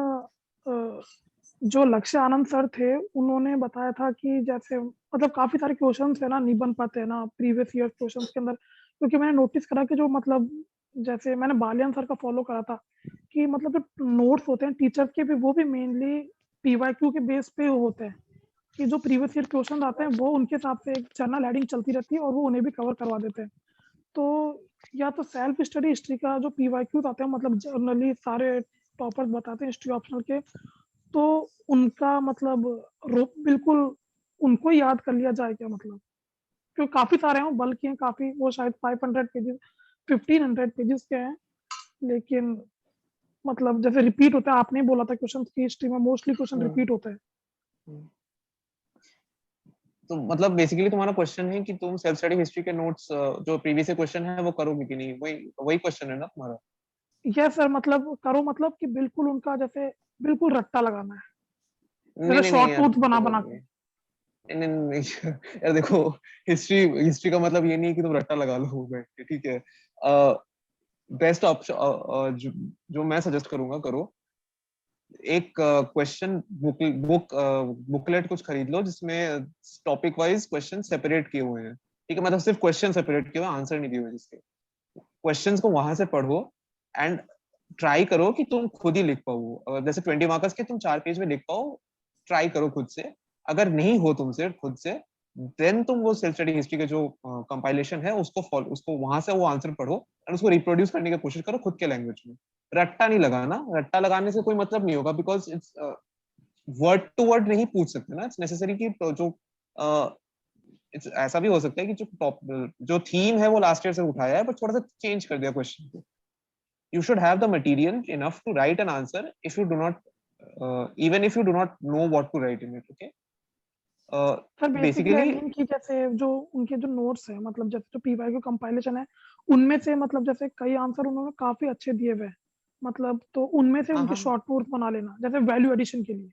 जो लक्ष्य आनंद सर थे उन्होंने बताया था कि जैसे मतलब काफी सारे क्वेश्चंस है ना नहीं बन पाते हैं ना प्रीवियस ईयर क्वेश्चंस के अंदर, क्योंकि मैंने नोटिस करा कि जो मतलब जैसे मैंने बालियान सर का फॉलो करा था कि मतलब जो नोट्स होते हैं टीचर्स के भी वो भी मेनली पीवाईक्यू के बेस पे होते हैं, कि जो प्रीवियस ईयर क्वेश्चन आते हैं वो उनके हिसाब से एक जर्नल हेडिंग चलती रहती है और वो उन्हें भी कवर करवा देते हैं। तो या तो सेल्फ स्टडी हिस्ट्री का जो पीवाईक्यूज आते हैं मतलब जनरली सारे टॉपर्स बताते हैं हिस्ट्री ऑप्शनल के, तो उनका मतलब बिल्कुल उनको याद कर लिया जाए क्या, मतलब क्योंकि काफी सारे हैं बल्कि हैं काफी, वो शायद 500 पेजेस 1500 पेजेस के हैं, लेकिन मतलब जैसे रिपीट होता है, आपने बोला था क्वेश्चन की हिस्ट्री में मोस्टली क्वेश्चन रिपीट होता है। तो मतलब बेसिकली तुम्हारा क्वेश्चन है कि तुम सेल्फ स्टडी हिस्ट्री के नोट्स जो प्रीवियस क्वेश्चन है वो करोगे कि नहीं, वही क्वेश्चन है ना तुम्हारा? यस सर, मतलब करो मतलब कि बिल्कुल उनका जैसे बिल्कुल रट्टा लगाना है, नहीं नहीं शॉर्ट यार, नोट्स बना बना के। नहीं नहीं यार देखो, हिस्ट्री का मतलब ये नहीं कि तुम रट्टा लगा लो बैठ के, ठीक है? बेस्ट ऑप्शन जो मैं सजेस्ट करूंगा, करो एक क्वेश्चन बुकलेट कुछ खरीद लो जिसमें टॉपिक वाइज क्वेश्चन सेपरेट किए हुए हैं, ठीक है? मतलब सिर्फ क्वेश्चन सेपरेट किए हुए, आंसर नहीं दिए हुए, जिसके क्वेश्चंस को वहां से पढ़ो एंड ट्राई करो कि तुम खुद ही लिख पाओ। जैसे 20 मार्क्स के तुम 4 पेज में लिख पाओ, ट्राई करो खुद से। अगर नहीं हो तुमसे खुद से, देन तुम वो सेल्फ स्टडी हिस्ट्री के जो कंपाइलेशन है उसको वहां से वो आंसर पढ़ो और उसको रिप्रोड्यूस करने की कोशिश करो खुद के लैंग्वेज में। रट्टा नहीं लगाना, रट्टा लगाने से कोई मतलब नहीं होगा, because it's word to word नहीं पूछ सकते ना। इट्स नेसेसरी कि जो ऐसा भी हो सकता है कि जो थीम है वो लास्ट ईयर से उठाया है बट थोड़ा सा चेंज कर दिया क्वेश्चन को. You should have the material enough to write an answer if you do not even if you do not know what to write in it. Okay. Sir basically I Basically, mean कि जैसे जो उनके जो notes है मतलब जैसे जो PY का कंपाइलेशन है उनमें से मतलब जैसे कई आंसर उन्होंने काफी अच्छे दिए हुए हैं मतलब तो उनमें से हाँ उनके हाँ शॉर्ट नोट्स बना लेना जैसे वैल्यू एडिशन के लिए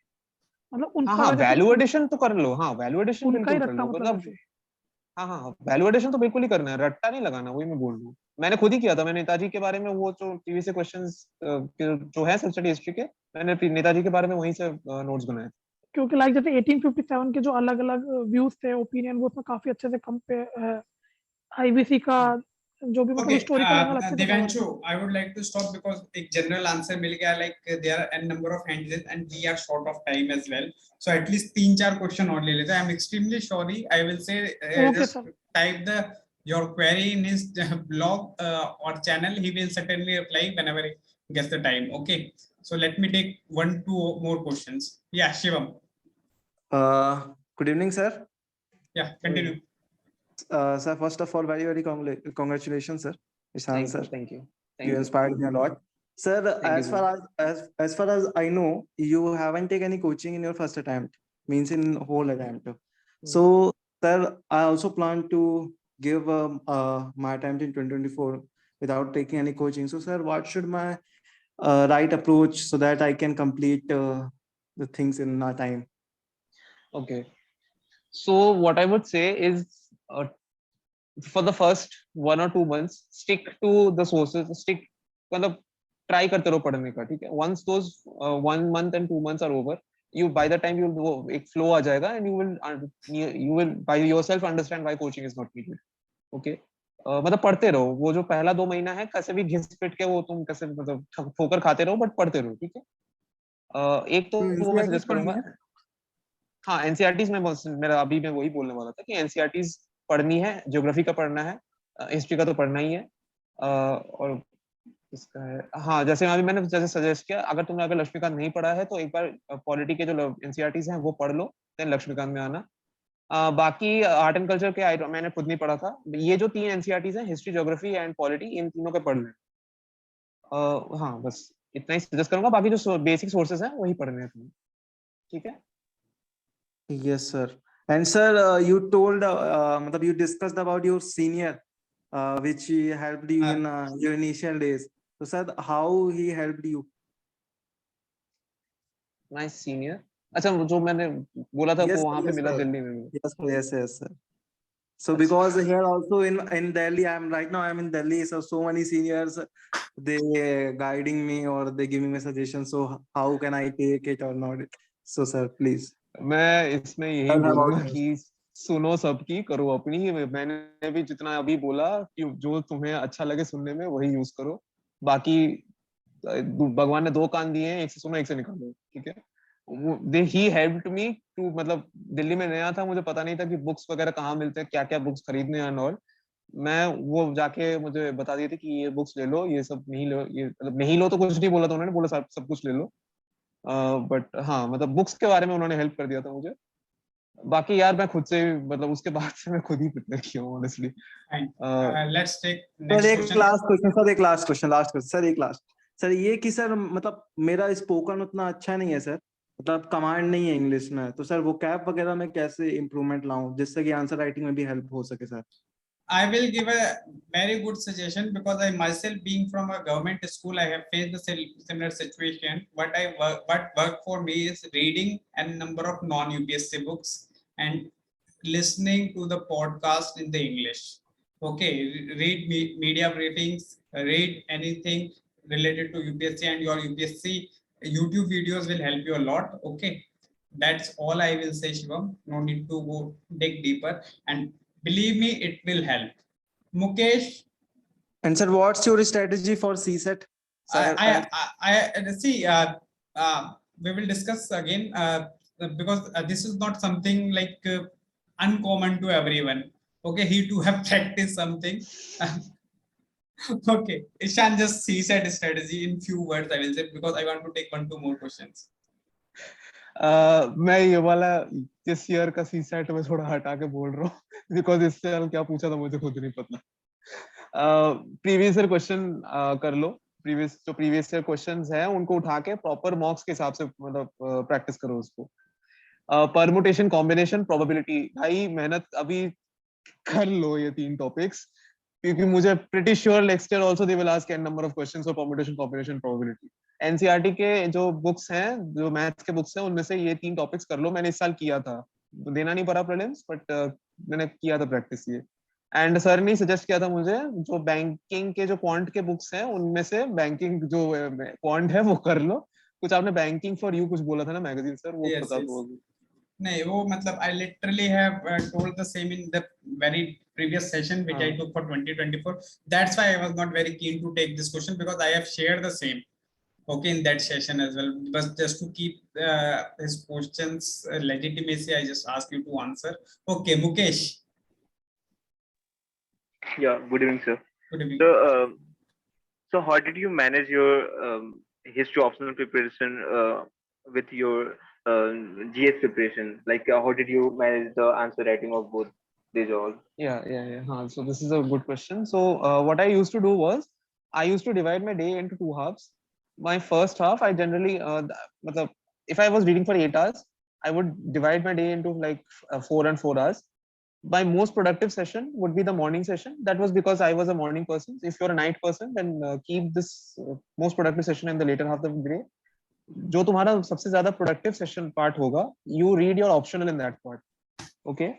मतलब हाँ उनका हाँ वजह से वैल्यू एडिशन तो कर लो. हाँ वैल्यू एडिशन उनका ही बिल्कुल कर रखा लो. मतलब मतलब ऐसे. हाँ हाँ वैल्यू एडिशन तो बिल्कुल ही करना है, रट्टा नहीं लगाना. वही मैं बोल रहा हूँ. मैंने खुद ही किया था. मैंने नेताजी के बारे में वो जो टीवी से क्वेश्चंस जो है स्टडी हिस्ट्री के, मैंने नेताजी के बारे में वहीं से नोट्स बनाए. क्योंकि लाइक जैसे 1857 के जो अलग अलग व्यूज थे ओपिनियन वो उसमें काफी अच्छे से कंपेयर आईबीसी का जो भी मतलब Okay, हिस्टोरिकल एंगल अच्छे से कवर है. Devanshu, I would like to stop because एक general answer मिल गया, like there are n number of hands and we are short of time as well. So at least 3-4 question और ले लेते हैं. I'm extremely sorry. I will say okay just sir. type the your query in his blog or channel. He will certainly reply whenever he gets the time. Okay. So let me take 1-2 more questions. Yeah, Shivam. Good evening, sir. Yeah, continue. Sir, first of all, very congratulations, sir. Ishan, sir. Thank you. You inspired me a lot. Sir, Thank as you, far as far as I know, you haven't taken any coaching in your first attempt, means in whole attempt. So, sir, I also plan to give my attempt in 2024 without taking any coaching. So, sir, what should my right approach so that I can complete the things in our time? Okay. So what I would say is, for the first 1 or 2 months, stick to the sources. मतलब try करते रहो पढ़ने का. ठीक है. Once those 1 month and 2 months are over, you by the time you'll know एक flow आ जाएगा and you will by yourself understand why coaching is not needed. Okay. मतलब पढ़ते रहो. वो जो पहला 2 महीना है कैसे भी घिस पिट के वो तुम कैसे मतलब ठोकर खाते रहो बट पढ़ते रहो. ठीक है. एक तो वो मैं NCERT सजेस्ट करूंगा. हाँ एनसीईआरटीज में मेरा अभी मैं वही बोलने वाला था कि एनसीईआरटीज पढ़नी है. ज्योग्राफी का पढ़ना है, हिस्ट्री का तो पढ़ना ही है. और इसका है हाँ जैसे अभी मैंने जैसे सजेस्ट किया, अगर तुमने अगर लक्ष्मीकांत नहीं पढ़ा है तो एक बार पॉलिटी के जो एनसीईआरटीज हैं वो पढ़ लो, देन लक्ष्मीकांत में आना. बाकी आर्ट एंड कल्चर के मैंने खुद नहीं पढ़ा था. ये जो 3 एनसीईआरटीज हैं, हिस्ट्री, ज्योग्राफी एंड पॉलिटी, इन तीनों के पढ़ लें. हाँ बस इतना ही सजेस्ट करूंगा. बाकी जो बेसिक सोर्सेज हैं वही पढ़ने हैं तुम्हें. ठीक है. Yes, sir. And sir, you told, you discussed about your senior, which he helped you in your initial days. So, sir, how he helped you? My senior. अच्छा जो मैंने बोला था Yes, वो sir, वहां पे yes, मिला sir. दिल्ली में. Yes, sir, yes, sir. So, because here also in Delhi, I'm in Delhi. So many seniors, they guiding me or they giving me suggestions. So, how can I take it or not? So, sir, please. मैं इसमें यही Tell about बोलूंगा it. कि सुनो सबकी, करो अपनी. मैंने भी जितना अभी बोला कि जो तुम्हें अच्छा लगे सुनने में वही यूज करो. बाकी भगवान ने 2 कान दिए हैं, एक से सुनो एक से निकालो. ठीक है. ही हेल्प्ड मी टू, मतलब दिल्ली में नया था, मुझे पता नहीं था कि बुक्स वगैरह कहाँ मिलते हैं, क्या क्या बुक्स खरीदने हैं और मैं वो जाके मुझे बता दिए थे कि ये बुक्स ले लो, ये सब नहीं लो. ये मतलब नहीं लो तो कुछ नहीं बोला था उन्होंने, बोला सब कुछ ले लो. बट हाँ मतलब बुक्स के बारे में उन्होंने हेल्प कर दिया था मुझे. बाकी यार मैं खुद से मतलब उसके बाद से मैं खुद ही प्रिपेयर किया हूँ honestly. Fine. Let's take sir next एक question. लास्ट क्वेश्चन, सर एक लास्ट क्वेश्चन, सर एक लास्ट. सर ये कि सर मतलब मेरा स्पोकन उतना अच्छा नहीं है सर, मतलब कमांड नहीं है इंग्लिश में. तो सर वो कैप वगैरह में कैसे इम्प्रूवमेंट लाऊं जिससे कि आंसर राइटिंग में भी हेल्प हो सके sir. I will give a very good suggestion because I myself being from a government school, I have faced the similar situation. What worked for me is reading a number of non-UPSC books and listening to the podcast in the English. Okay, read media briefings, read anything related to UPSC, and your UPSC YouTube videos will help you a lot. Okay, that's all I will say, Shivam. No need to go dig deeper, and believe me, it will help. Mukesh, And sir, what's your strategy for CSET? Sir, I see. We will discuss again because this is not something like uncommon to everyone. Okay, he too have practiced something. Okay, Ishan, just CSET strategy in few words I will say because I want to take 1-2 more questions. मैं ये वाला इस year का सी set में थोड़ा हटा के बोल रहा हूँ बिकॉज इससे साल क्या पूछा था मुझे खुद नहीं पता. प्रीवियस ईयर क्वेश्चन कर लो. प्रीवियस ईयर क्वेश्चंस है उनको उठा के प्रॉपर मॉक्स के हिसाब से मतलब प्रैक्टिस करो उसको. परमुटेशन, कॉम्बिनेशन, प्रोबेबिलिटी, भाई मेहनत अभी कर लो ये 3 टॉपिक्स, क्योंकि मुझे pretty sure next year also they will ask an number of questions for permutation, combination, probability. NCERT के जो बुक्स हैं, जो मैथ्स के बुक्स हैं, उनमें से ये 3 टॉपिक्स कर लो. मैंने इस साल किया था, देना नहीं पड़ा प्रीलिम्स, बट मैंने किया था प्रैक्टिस ये. एंड सर ने सजेस्ट किया था मुझे जो बैंकिंग के जो क्वांट के बुक्स हैं उनमें से बैंकिंग जो क्वांट है वो कर लो. कुछ आपने बैंकिंग फॉर यू कुछ बोला था ना मैगजीन सर, वो Yes, बता yes. दो. नहीं वो मतलब I literally have told the same in the very previous session which I हाँ. took for 2024. That's why I was not very keen to take this question because I have shared the same. Okay, in that session as well. But just to keep his questions legitimacy, I just ask you to answer. Okay, Mukesh. Yeah, good evening, sir. Good evening. So how did you manage your history optional preparation with your GS preparation? Like, how did you manage the answer writing of both these all? Yeah. So this is a good question. So what I used to do was I used to divide my day into 2 halves. My first half, I generally, if I was reading for 8 hours, I would divide my day into like 4 and 4 hours. My most productive session would be the morning session. That was because I was a morning person. If you're a night person, then keep this most productive session in the later half of the day. जो तुम्हारा सबसे ज्यादा productive session part होगा, you read your optional in that part. Okay.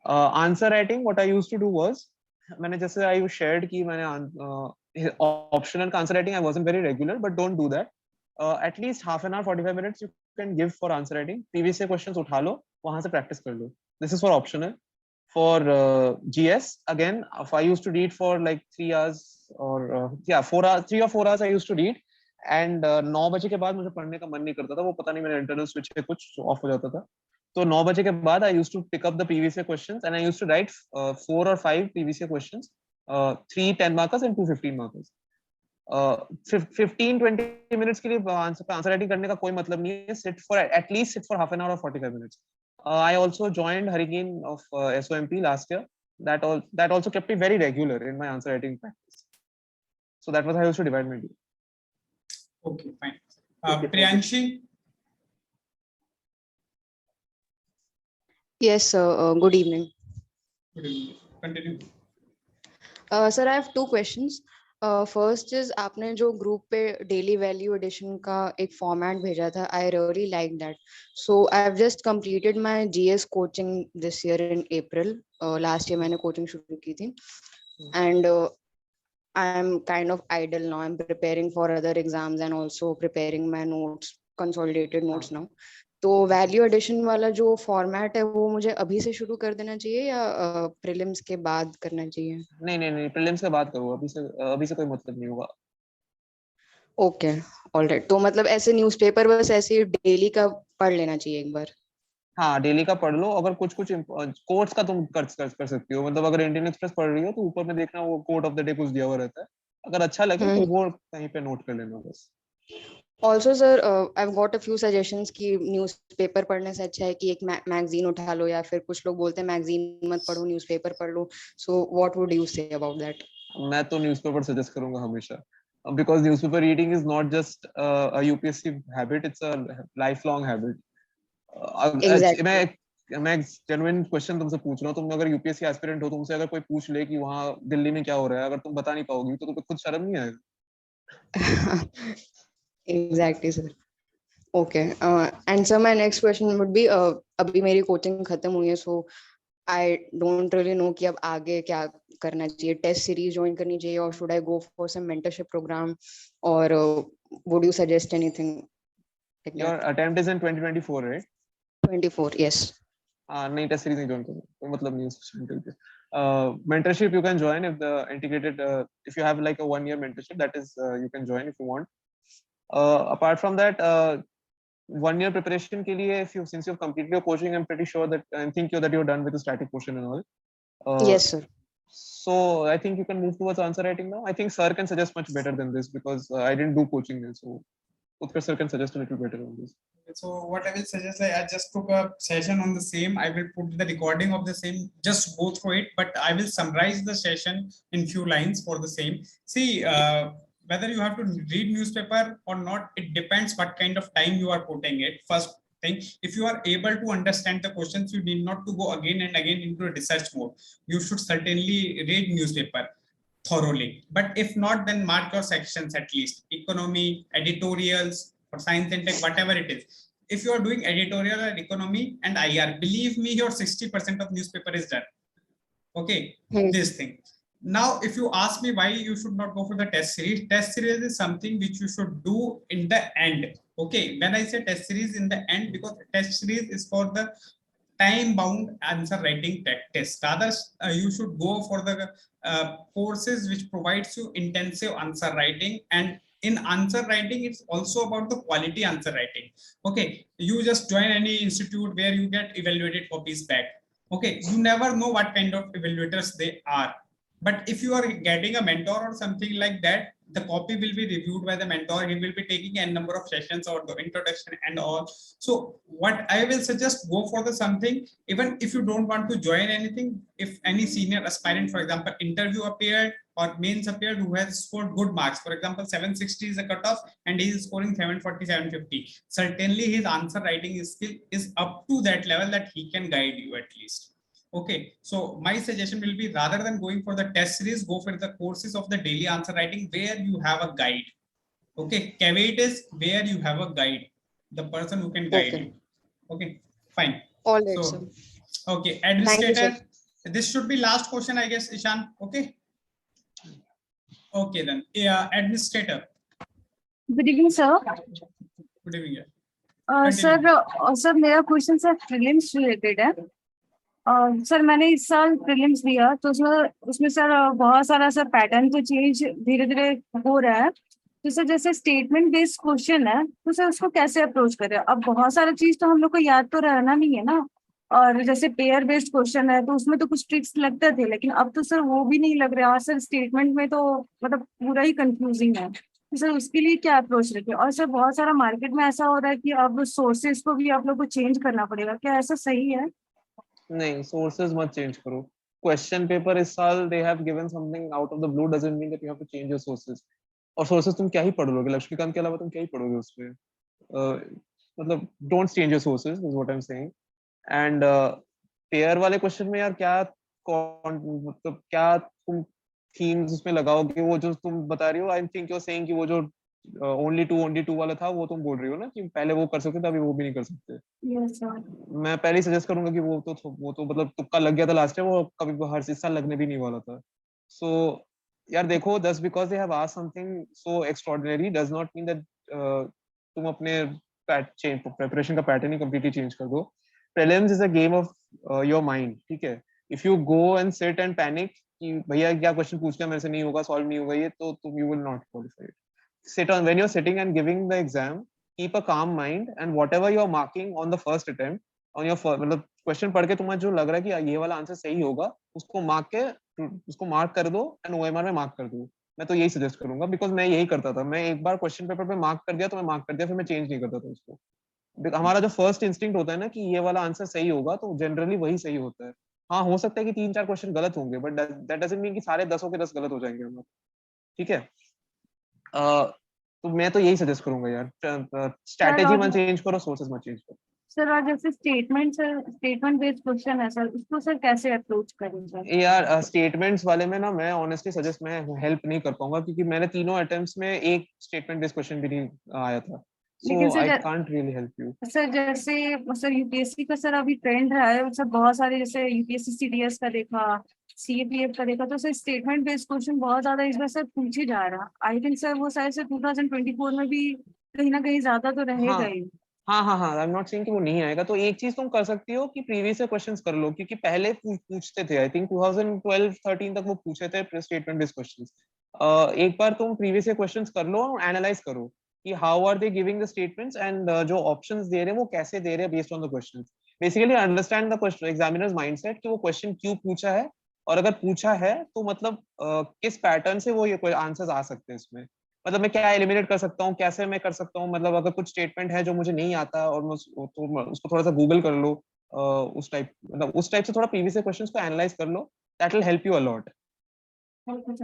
Answer writing, what I used to do was, मैंने जैसे I shared कि मैंने optional answer writing I wasn't very regular, but don't do that. At least half an hour, 45 minutes you can give for answer writing. Previous year questions उठा लो, वहां से practice कर लो. This is for optional. For GS, again, if I used to read for like 3 hours or 4 hours, 3 or 4 hours I used to read. And 9 बजे के बाद मुझे पढ़ने का मन नहीं करता था, वो पता नहीं मेरा इंटरनल स्विच पे कुछ ऑफ हो जाता था. तो 9 बजे के बाद I used to pick up the previous year questions and I used to write 4 or 5 previous year questions, 3 10 markers and 2 15 markers. 15-20 minutes के लिए आंसर राइटिंग करने का कोई मतलब नहीं है. Sit for at least half an hour or 45 minutes. I also joined Hurricane of SOMP last year. That also kept me very regular in my answer writing practice. So that was how I used to divide my day. Okay, fine. Okay, thank you. Priyanshi. Yes, sir. Good evening. Good evening. Continue. Sir, I have 2 questions. First is आपने जो group पे daily value addition का एक format भेजा था, I really like that. So I have just completed my GS coaching this year in April. Last year मैंने coaching शुरू की थी, and I am kind of idle now. I'm preparing for other exams and also preparing my notes, consolidated notes now. तो value addition वाला जो format है वो मुझे अभी से शुरू कर देना चाहिए या प्रीलिम्स के बाद करना चाहिए? नहीं, प्रीलिम्स के बाद करो, अभी से कोई मतलब नहीं होगा. Okay, alright. तो मतलब ऐसे न्यूज़पेपर बस ऐसे डेली का पढ़ लेना चाहिए एक बार? हाँ, डेली का पढ़ लो. अगर कुछ कोट्स का तुम कर सकती हो. मतलब अगर इंडियन एक्सप्रेस पढ़ रही हो तो ऊपर में देखना वो कोट ऑफ द डे कुछ दिया हुआ रहता है. अगर अच्छा लगे तो वो कहीं पे नोट कर लेना बस. Also sir, I've got a few suggestions कि न्यूज़पेपर पढ़ने से अच्छा है कि एक मैगजीन उठा लो, या फिर कुछ लोग बोलते हैं मैगजीन मत पढ़ो, न्यूज़पेपर पढ़ लो. So what would you say about that? मैं तो न्यूज़पेपर सजेस्ट करूंगा हमेशा, because newspaper reading is not just a UPSC habit, it's a lifelong habit. Exactly. मैं जेन्युइन क्वेश्चन तुमसे पूछ रहा हूँ. तुम अगर यूपीएससी एस्पिरेंट हो, तुमसे अगर कोई पूछ ले कि वहाँ दिल्ली में क्या हो रहा है, अगर तुम बता नहीं पाओगी तो तुम्हें खुद शर्म नहीं आएगा. Exactly sir. Okay. And so my next question would be, अभी मेरी कोचिंग खत्म हुई है, so I don't really know कि अब आगे क्या करना चाहिए. टेस्ट सीरीज ज्वाइन करनी चाहिए or should I go for some mentorship program, or would you suggest anything like Your that? attempt is in 2024, right? 24, yes. नहीं, टेस्ट सीरीज नहीं ज्वाइन करो, कोई मतलब नहीं है. Mentorship you can join if the integrated if you have like a 1 year mentorship, that is you can join if you want. Apart from that, 1 year preparation के लिए, since you've completed your coaching, I'm pretty sure that I think that you're done with the static portion and all. Yes sir. So I think you can move towards answer writing now. I think sir can suggest much better than this because I didn't do coaching there. So Utkarsh sir can suggest a little better on this. So what I will suggest, like, I just took a session on the same. I will put the recording of the same, just go through it, but I will summarize the session in few lines for the same. See, whether you have to read newspaper or not, it depends what kind of time you are putting it. First thing, if you are able to understand the questions, you need not to go again and again into a research mode. You should certainly read newspaper thoroughly, but if not, then mark your sections, at least economy, editorials, or science and tech, whatever it is. If you are doing editorial or economy and IR, believe me, your 60% of newspaper is done. Okay, this thing. Now, if you ask me why you should not go for the test series is something which you should do in the end. Okay, when I say test series in the end, because test series is for the time bound answer writing test. Rather, you should go for the courses which provides you intensive answer writing, and in answer writing it's also about the quality answer writing. Okay, you just join any institute where you get evaluated copies back. Okay, you never know what kind of evaluators they are, but if you are getting a mentor or something like that, the copy will be reviewed by the mentor. He will be taking a number of sessions or the introduction and all. So what I will suggest, go for the something, even if you don't want to join anything, if any senior aspirant, for example, interview appeared or mains appeared who has scored good marks, for example, 760 is a cutoff and he is scoring 740, 750. Certainly his answer writing skill is up to that level that he can guide you at least. Okay, so my suggestion will be, rather than going for the test series, go for the courses of the daily answer writing where you have a guide. Okay, caveat is where you have a guide, the person who can guide you. Okay, fine. All right, so, sir. Okay, Thank you, administrator, sir. this should be last question, I guess, Ishan. Okay. Okay, then. Yeah, administrator. Good evening, sir. Good evening. Yeah. Sir मेरा question sir prelims related है. Sir मैंने इस साल prelims दिया तो उसमें sir बहुत सारा सर पैटर्न तो चेंज धीरे धीरे हो रहा है. तो सर जैसे स्टेटमेंट बेस्ड क्वेश्चन है तो सर उसको कैसे अप्रोच करें? अब बहुत सारा चीज तो हम लोग को याद तो रहना नहीं है ना. और जैसे पेयर बेस्ड क्वेश्चन है तो उसमें तो कुछ ट्रिक्स लगते थे, लेकिन अब तो सर वो भी नहीं लग रहा. और सर स्टेटमेंट में तो मतलब पूरा ही कंफ्यूजिंग है. तो सर उसके लिए क्या अप्रोच रखें? और सर बहुत सारा मार्केट में ऐसा हो रहा है कि अब सोर्सेज को भी आप लोग को चेंज करना पड़ेगा, क्या ऐसा सही है? नहीं, सोर्सेज मत चेंज करो. क्वेश्चन पेपर इस साल they have given something out of the blue, doesn't mean that you have to change your sources. और सोर्सेज तुम क्या ही पढ़ लोगे? लक्ष्मीकांत के अलावा तुम क्या ही पढ़ोगे उसमें? मतलब don't change your sources is what I am saying. And pair वाले क्वेश्चन में यार क्या मतलब क्या तुम थीम्स उसमें लगाओगे? वो जो तुम बता रही हो, I think you are saying कि वो जो ओनली टू वाला था वो तुम बोल रही हो ना कि पहले वो कर सकते थे, अभी वो भी नहीं कर सकते. Yes sir. मैं पहले ही सजेस्ट करूंगा कि वो तो मतलब तुक्का लग गया था लास्ट टाइम, वो कभी हर हिस्सा लगने भी नहीं वाला था. सो यार देखो, just because they have asked something so extraordinary does not mean that तुम अपने प्रिपरेशन का पैटर्न ही कंप्लीटली चेंज कर दो. Prelims is a game of your mind, ठीक है? If you go and sit and panic कि भैया क्या क्वेश्चन पूछ लिया, मेरे से नहीं होगा, सॉल्व नहीं होगा ये, तो तुम you will not qualify. Sit on when you're sitting and giving the exam, keep a calm mind, and whatever you're marking on the first attempt on your मतलब क्वेश्चन पढ़ के तुम्हें जो लग रहा है कि ये वाला आंसर सही होगा, उसको मार्क कर दो एंड OMR में मार्क कर दो. मैं तो यही सजेस्ट करूंगा, बिकॉज मैं यही करता था. मैं एक बार क्वेश्चन पेपर पे मार्क कर दिया तो मैं मार्क कर दिया, फिर मैं चेंज नहीं करता था उसको. हमारा जो फर्स्ट इंस्टिंक्ट होता है ना कि ये वाला आंसर सही होगा, तो जनरली वही सही होता है. हाँ, हो सकता है कि 3-4 क्वेश्चन गलत होंगे, बट दैट डजंट मीन कि सारे 10 के 10 गलत हो जाएंगे हमारे. ठीक है? तो मैं तो यही सजेस्ट करूंगा यार, स्ट्रैटेजी मत चेंज करो, सोर्सेज मत चेंज करो. सर और जैसे स्टेटमेंट बेस्ड क्वेश्चन है सर, उसको सर कैसे अप्रोच करें सर? यार स्टेटमेंट्स वाले में ना मैं ऑनेस्टली सजेस्ट मैं हेल्प नहीं कर पाऊंगा, क्योंकि मैंने तीनों अटेम्प्ट्स में एक स्टेटमेंट बेस्ड क्वेश्चन भी नहीं आया था. So I can't really help you. Sir जैसे सर यूपीएससी का सर अभी ट्रेंड रहा है सर, बहुत सारे जैसे यूपीएससी सीडीएस का देखा, सीएपीएफ का देखा, तो सर स्टेटमेंट बेस्ड क्वेश्चन बहुत ज्यादा इस बार सर पूछे जा रहा. आई थिंक सर वो शायद से 2024 में भी कहीं ना कहीं ज्यादा तो रहेगा ही. हाँ, आई एम नॉट सेइंग कि वो नहीं आएगा. तो एक चीज तुम कर सकती हो कि प्रीवियस क्वेश्चंस कर लो, क्योंकि पहले पूछते थे. आई थिंक 2012-13 तक वो पूछे थे स्टेटमेंट बेस्ड क्वेश्चंस. एक बार तुम प्रीवियस क्वेश्चंस कर लो और एनालाइज करो कि how are they giving the statements, and जो ऑप्शंस दे रहे हैं वो कैसे दे रहे हैं based on the questions. Basically understand the question examiners mindset कि वो क्वेश्चन क्यों पूछा है, और अगर पूछा है तो मतलब किस पैटर्न से वो ये आंसर्स आ सकते हैं इसमें. मतलब मैं क्या एलिमिनेट कर सकता हूँ, कैसे मैं कर सकता हूँ, मतलब अगर कुछ स्टेटमेंट है जो मुझे नहीं आता और मैं उसको थोड़ा सा गूगल कर लो, उस टाइप, मतलब उस टाइप से थोड़ा प्रीवियस क्वेश्चंस को एनालाइज कर लो, that will help you a lot.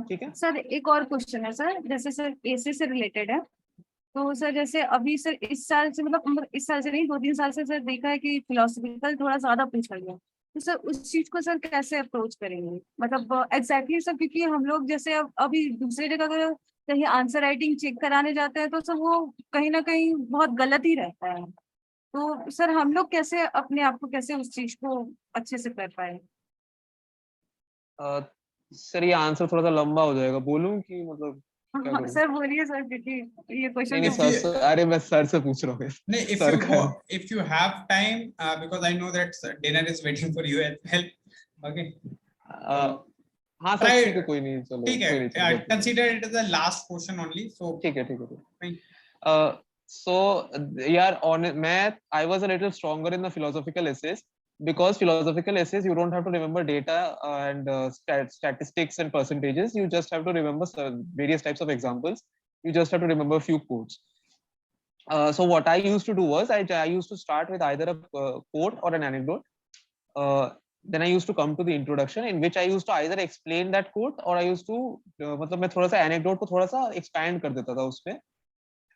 ठीक है सर एक और क्वेश्चन है सर, जैसे सर एसी से रिलेटेड है, तो सर जैसे अभी सर इस साल से, मतलब इस साल से नहीं, 2-3 साल से सर देखा है कि फिलोसफिकल थोड़ा ज्यादा पूछा गया, तो सर उस चीज को सर कैसे अप्रोच करेंगे, मतलब एग्जैक्टली सर, क्योंकि हम लोग जैसे अब अभी दूसरी जगह अगर कहीं आंसर राइटिंग चेक कराने जाते हैं तो सर वो कहीं ना कहीं बहुत गलत ही रहता है, तो सर हम लोग कैसे अपने आप को कैसे उस चीज को अच्छे से कर पाए। सर ये आंसर थोड़ा सा लंबा हो जाएगा, बोलूं कि मतलब क्या करूं? सर बोलिए सर, क्योंकि ये क्वेश्चन नहीं तो If सर, you अरे मैं सर से पूछ रहा हूँ। no, सर का if you have time, because I know that dinner is waiting for you as well. Okay. हाँ सर Try. ठीक है, कोई नहीं, चलो ठीक कोई नहीं, चलो है. Consider it as the last question only. So. ठीक है ठीक है। Fine. So यार on मैं I was a little stronger in the philosophical essays, because philosophical essays you don't have to remember data and statistics and percentages, you just have to remember various types of examples, you just have to remember a few quotes. So what I used to do was I used to start with either a quote or an anecdote. Then I used to come to the introduction, in which I used to either explain that quote or I used to मतलब मैं थोड़ा सा anecdote को थोड़ा सा expand कर देता था उसपे.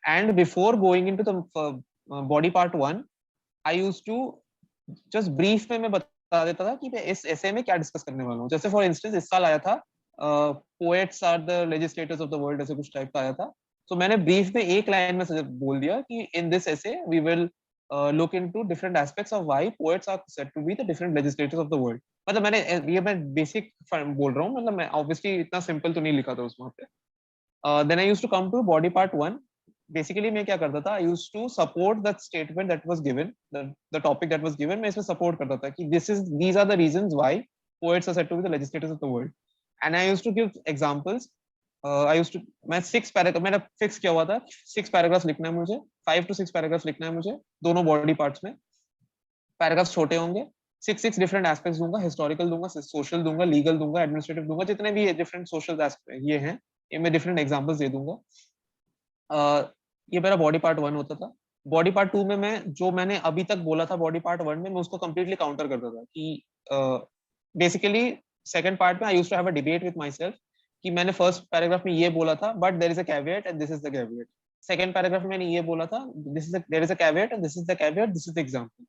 And before going into the body part 1, I used to just brief में मैं बता देता था कि मैं इस essay में क्या discuss करने वाला हूँ. जैसे for instance इस साल आया था poets are the legislators of the world, ऐसे कुछ टाइप का आया था. So मैंने brief में एक line में बोल दिया कि in this essay we will look into different aspects of why poets are said to be the different legislators of the world. मतलब मैंने ये मैं basic बोल रहा हूँ, मतलब मैं obviously इतना simple तो नहीं लिखा था उसमें पे. Then I used to come to body part 1. Basically मैं क्या करता था, I used to support that statement that was given, the topic that was given, मैं इसमें support करता था कि these are the reasons why poets are said to be the legislators of the world. And I used to give examples. I used to मैं 6 paragraph मैंने fix किया हुआ था, 6 पैराग्राफ लिखना है मुझे, 5 to 6 पैराग्राफ लिखना है मुझे दोनों बॉडी पार्ट्स में. पैराग्राफ छोटे होंगे, 6 डिफरेंट एस्पेक्ट्स दूंगा, हिस्टोरिकल दूंगा, सोशल दूंगा, लीगल दूंगा, एडमिनिस्ट्रेटिव दूंगा, जितने भी डिफरेंट सोशल एस्पेक्ट ये हैं, ये मैं डिफरेंट एग्जांपल्स दे दूंगा. ये मेरा बॉडी पार्ट 1 होता था. बॉडी पार्ट 2 में मैं जो मैंने अभी तक बोला था बॉडी पार्ट 1 में, मैं उसको कंप्लीटली काउंटर करता था कि बेसिकली सेकंड पार्ट में I used to have a debate with myself कि मैंने फर्स्ट पैराग्राफ में ये बोला था but there is a caveat and this is the caveat. Second paragraph में मैंने ये बोला था this is there is a caveat and this is the caveat, this is the example.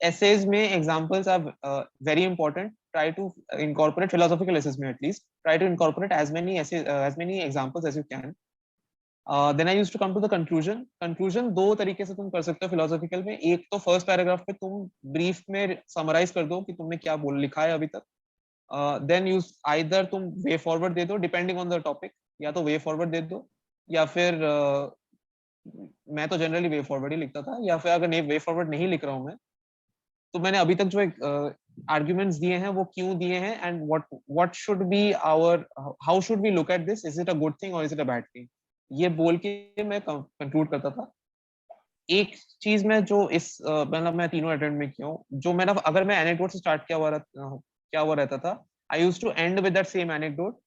essays में examples are very important. Try to incorporate philosophical essays में at least try to incorporate as many essays as many examples as you can. Then I used to come to the conclusion. Conclusion दो तरीके से तुम कर सकते हो philosophical में. एक तो first paragraph पे तुम brief में summarize कर दो कि तुमने क्या बोल लिखा है अभी तक. Then you either तुम way forward दे दो depending on the topic, या तो way forward दे दो या फिर मैं तो जनरली वे फॉरवर्ड ही लिखता था, या फिर अगर वे फॉरवर्ड नहीं लिख रहा हूँ मैं, तो मैंने अभी तक जो आर्ग्यूमेंट्स दिए हैं वो क्यों दिए हैं and what should be our, how should we look at this, is it a good thing और is it a bad thing, ये बोल के मैं कंक्लूड करता था. एक चीज में जो इस मतलब मैं तीनों अटेम्प्ट में किया हूँ, जो मैंने अगर मैं एनेक्डोट से स्टार्ट क्या हुआ रहता था, I used to end with that same anecdote.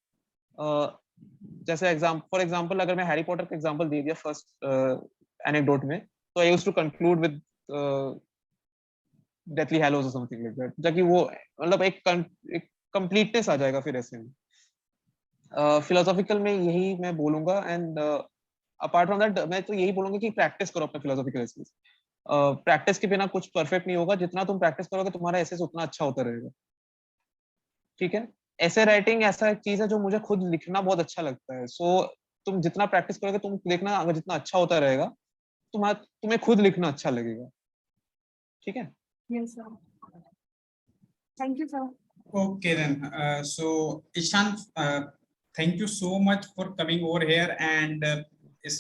जैसे फॉर एग्जांपल अगर मैं हैरी पॉटर का एग्जांपल दे दिया फर्स्ट एनेक्डोट में, तो I used to conclude with Deathly Hallows और समथिंग लाइक दैट, ताकि वो मतलब एक कंप्लीटनेस आ जाएगा फिर ऐसे में. फिलोसॉफिकल में यही मैं बोलूंगा. एंड अपार्ट फ्रॉम दैट मैं तो यही बोलूंगा कि प्रैक्टिस करो अपने फिलोसॉफिकल एसेस. प्रैक्टिस के बिना कुछ परफेक्ट नहीं होगा. जितना तुम प्रैक्टिस करोगे तुम्हारा एसेस उतना अच्छा होता रहेगा. ठीक है. ऐसे राइटिंग ऐसा एक चीज है जो मुझे खुद लिखना बहुत अच्छा लगता है. सो तुम जितना प्रैक्टिस करोगे, तुम देखना अगर जितना अच्छा होता रहेगा तुम्हें खुद लिखना अच्छा लगेगा. ठीक है. Yes, sir. Thank you, sir. Okay then. So Ishan, thank you so much for coming over here and it's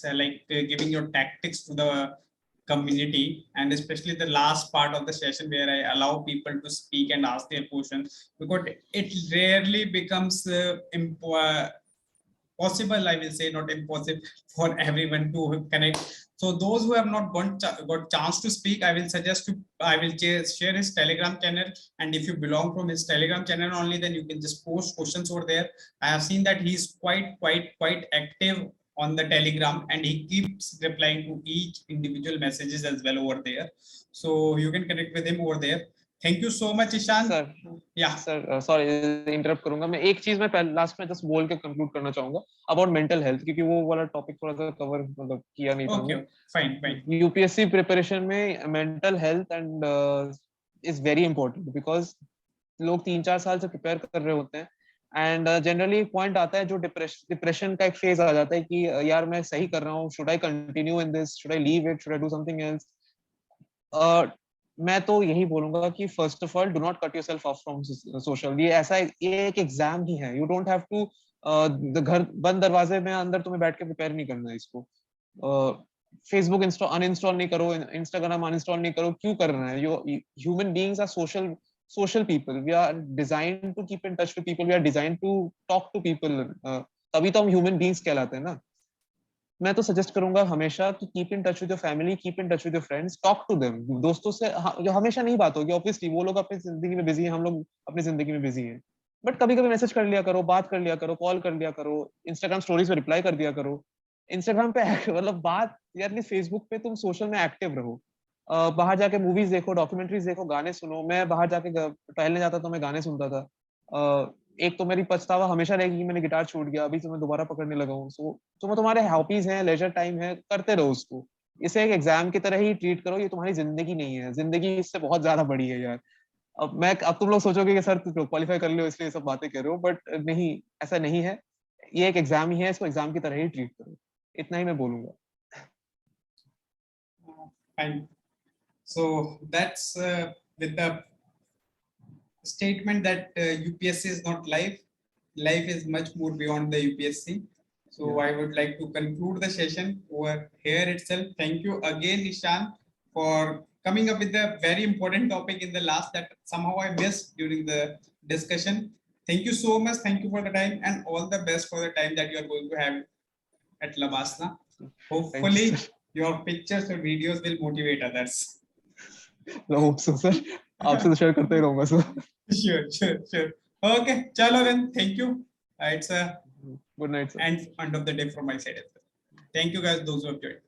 giving your tactics to the community, and especially the last part of the session where I allow people to speak and ask their questions, because it rarely becomes possible, I will say, not impossible for everyone to connect. So those who have not got chance to speak, I will suggest I will share his Telegram channel, and if you belong from his Telegram channel only, then you can just post questions over there. I have seen that he's quite active on the Telegram, and he keeps replying to each individual messages as well over there. So you can connect with him over there. Thank you so much, Ishan. Sir Yeah. Sir sorry interrupt करूंगा मैं एक चीज मैं last में just बोल के conclude करना चाहूंगा अबाउट मेंटल हेल्थ क्योंकि वो वाला टॉपिक थोड़ा सा कवर मतलब किया नहीं था Okay, fine, fine. UPSC preparation में mental health and is very important because लोग 3-4 साल से प्रिपेयर कर रहे होते हैं एंड जनरली एक पॉइंट आता है जो डिप्रेशन का एक फेज आ जाता है कि यार मैं सही कर रहा हूँ, should I continue in this, should I leave it, should I do something else. मैं तो यही बोलूंगा कि first of all do not cut yourself of from social. ये एक एग्जाम ही है. यू डोंट हैव टू घर बंद दरवाजे में अंदर तुम्हें बैठ के प्रिपेयर नहीं करना है इसको. फेसबुक अनइंस्टॉल नहीं करो, इंस्टाग्राम अनइंस्टॉल नहीं करो. क्यों कर रहे हैं? Human beings are social people. We are designed to keep in touch with people. We are designed to talk to people. तभी तो हम ह्यूमन बीइंग्स कहलाते हैं ना. मैं तो सजेस्ट करूंगा हमेशा कि keep in touch with your family, keep in touch with your friends, talk to them. दोस्तों से जो हमेशा नहीं बात होगी, ऑब्वियसली वो लोग अपनी जिंदगी में बिजी हैं, हम लोग अपनी जिंदगी में बिजी हैं. बट कभी कभी मैसेज कर लिया करो, बात कर लिया करो, कॉल कर लिया करो, इंस्टाग्राम स्टोरीज पे रिप्लाई कर दिया करो. इंस्टाग्राम पे मतलब बात यार, फेसबुक पे तुम सोशल में एक्टिव रहो. बाहर जाके मूवीज देखो, डॉक्यूमेंट्रीज देखो, गाने सुनो. मैं बाहर जाके टहलने जाता तो मैं गाने सुनता था. एक तो मेरी पछतावा हमेशा रहेगी कि मैंने गिटार छूट गया, अभी तो मैं दोबारा पकड़ने लगा हूँ. सो तो तुम्हारे हॉबीज हैं, लेजर टाइम है, करते रहो उसको. इसे एक एग्जाम की तरह ही ट्रीट करो. ये तुम्हारी जिंदगी नहीं है, जिंदगी इससे बहुत ज्यादा बड़ी है यार. अब तुम लोग सोचोगे कि सर तुम क्वालिफाई कर लो इसलिए सब बातें कर रहे हो, बट नहीं, ऐसा नहीं है. ये एक एग्जाम ही है, इसको एग्जाम की तरह ही ट्रीट करो. इतना ही मैं बोलूंगा. Fine. So that's with the statement that UPSC is not life. Life is much more beyond the UPSC. So I would like to conclude the session over here itself. Thank you again, Ishan, for coming up with a very important topic in the last that somehow I missed during the discussion. Thank you so much. Thank you for the time, and all the best for the time that you are going to have at Labasna. Hopefully, your pictures or videos will motivate others. I hope so, sir. आपसे तो share करते ही रहूंगा sir. Sure. Okay, chalo then. Thank you. It's a Good night, sir. end of the day from my side as well. Thank you guys, those who have joined.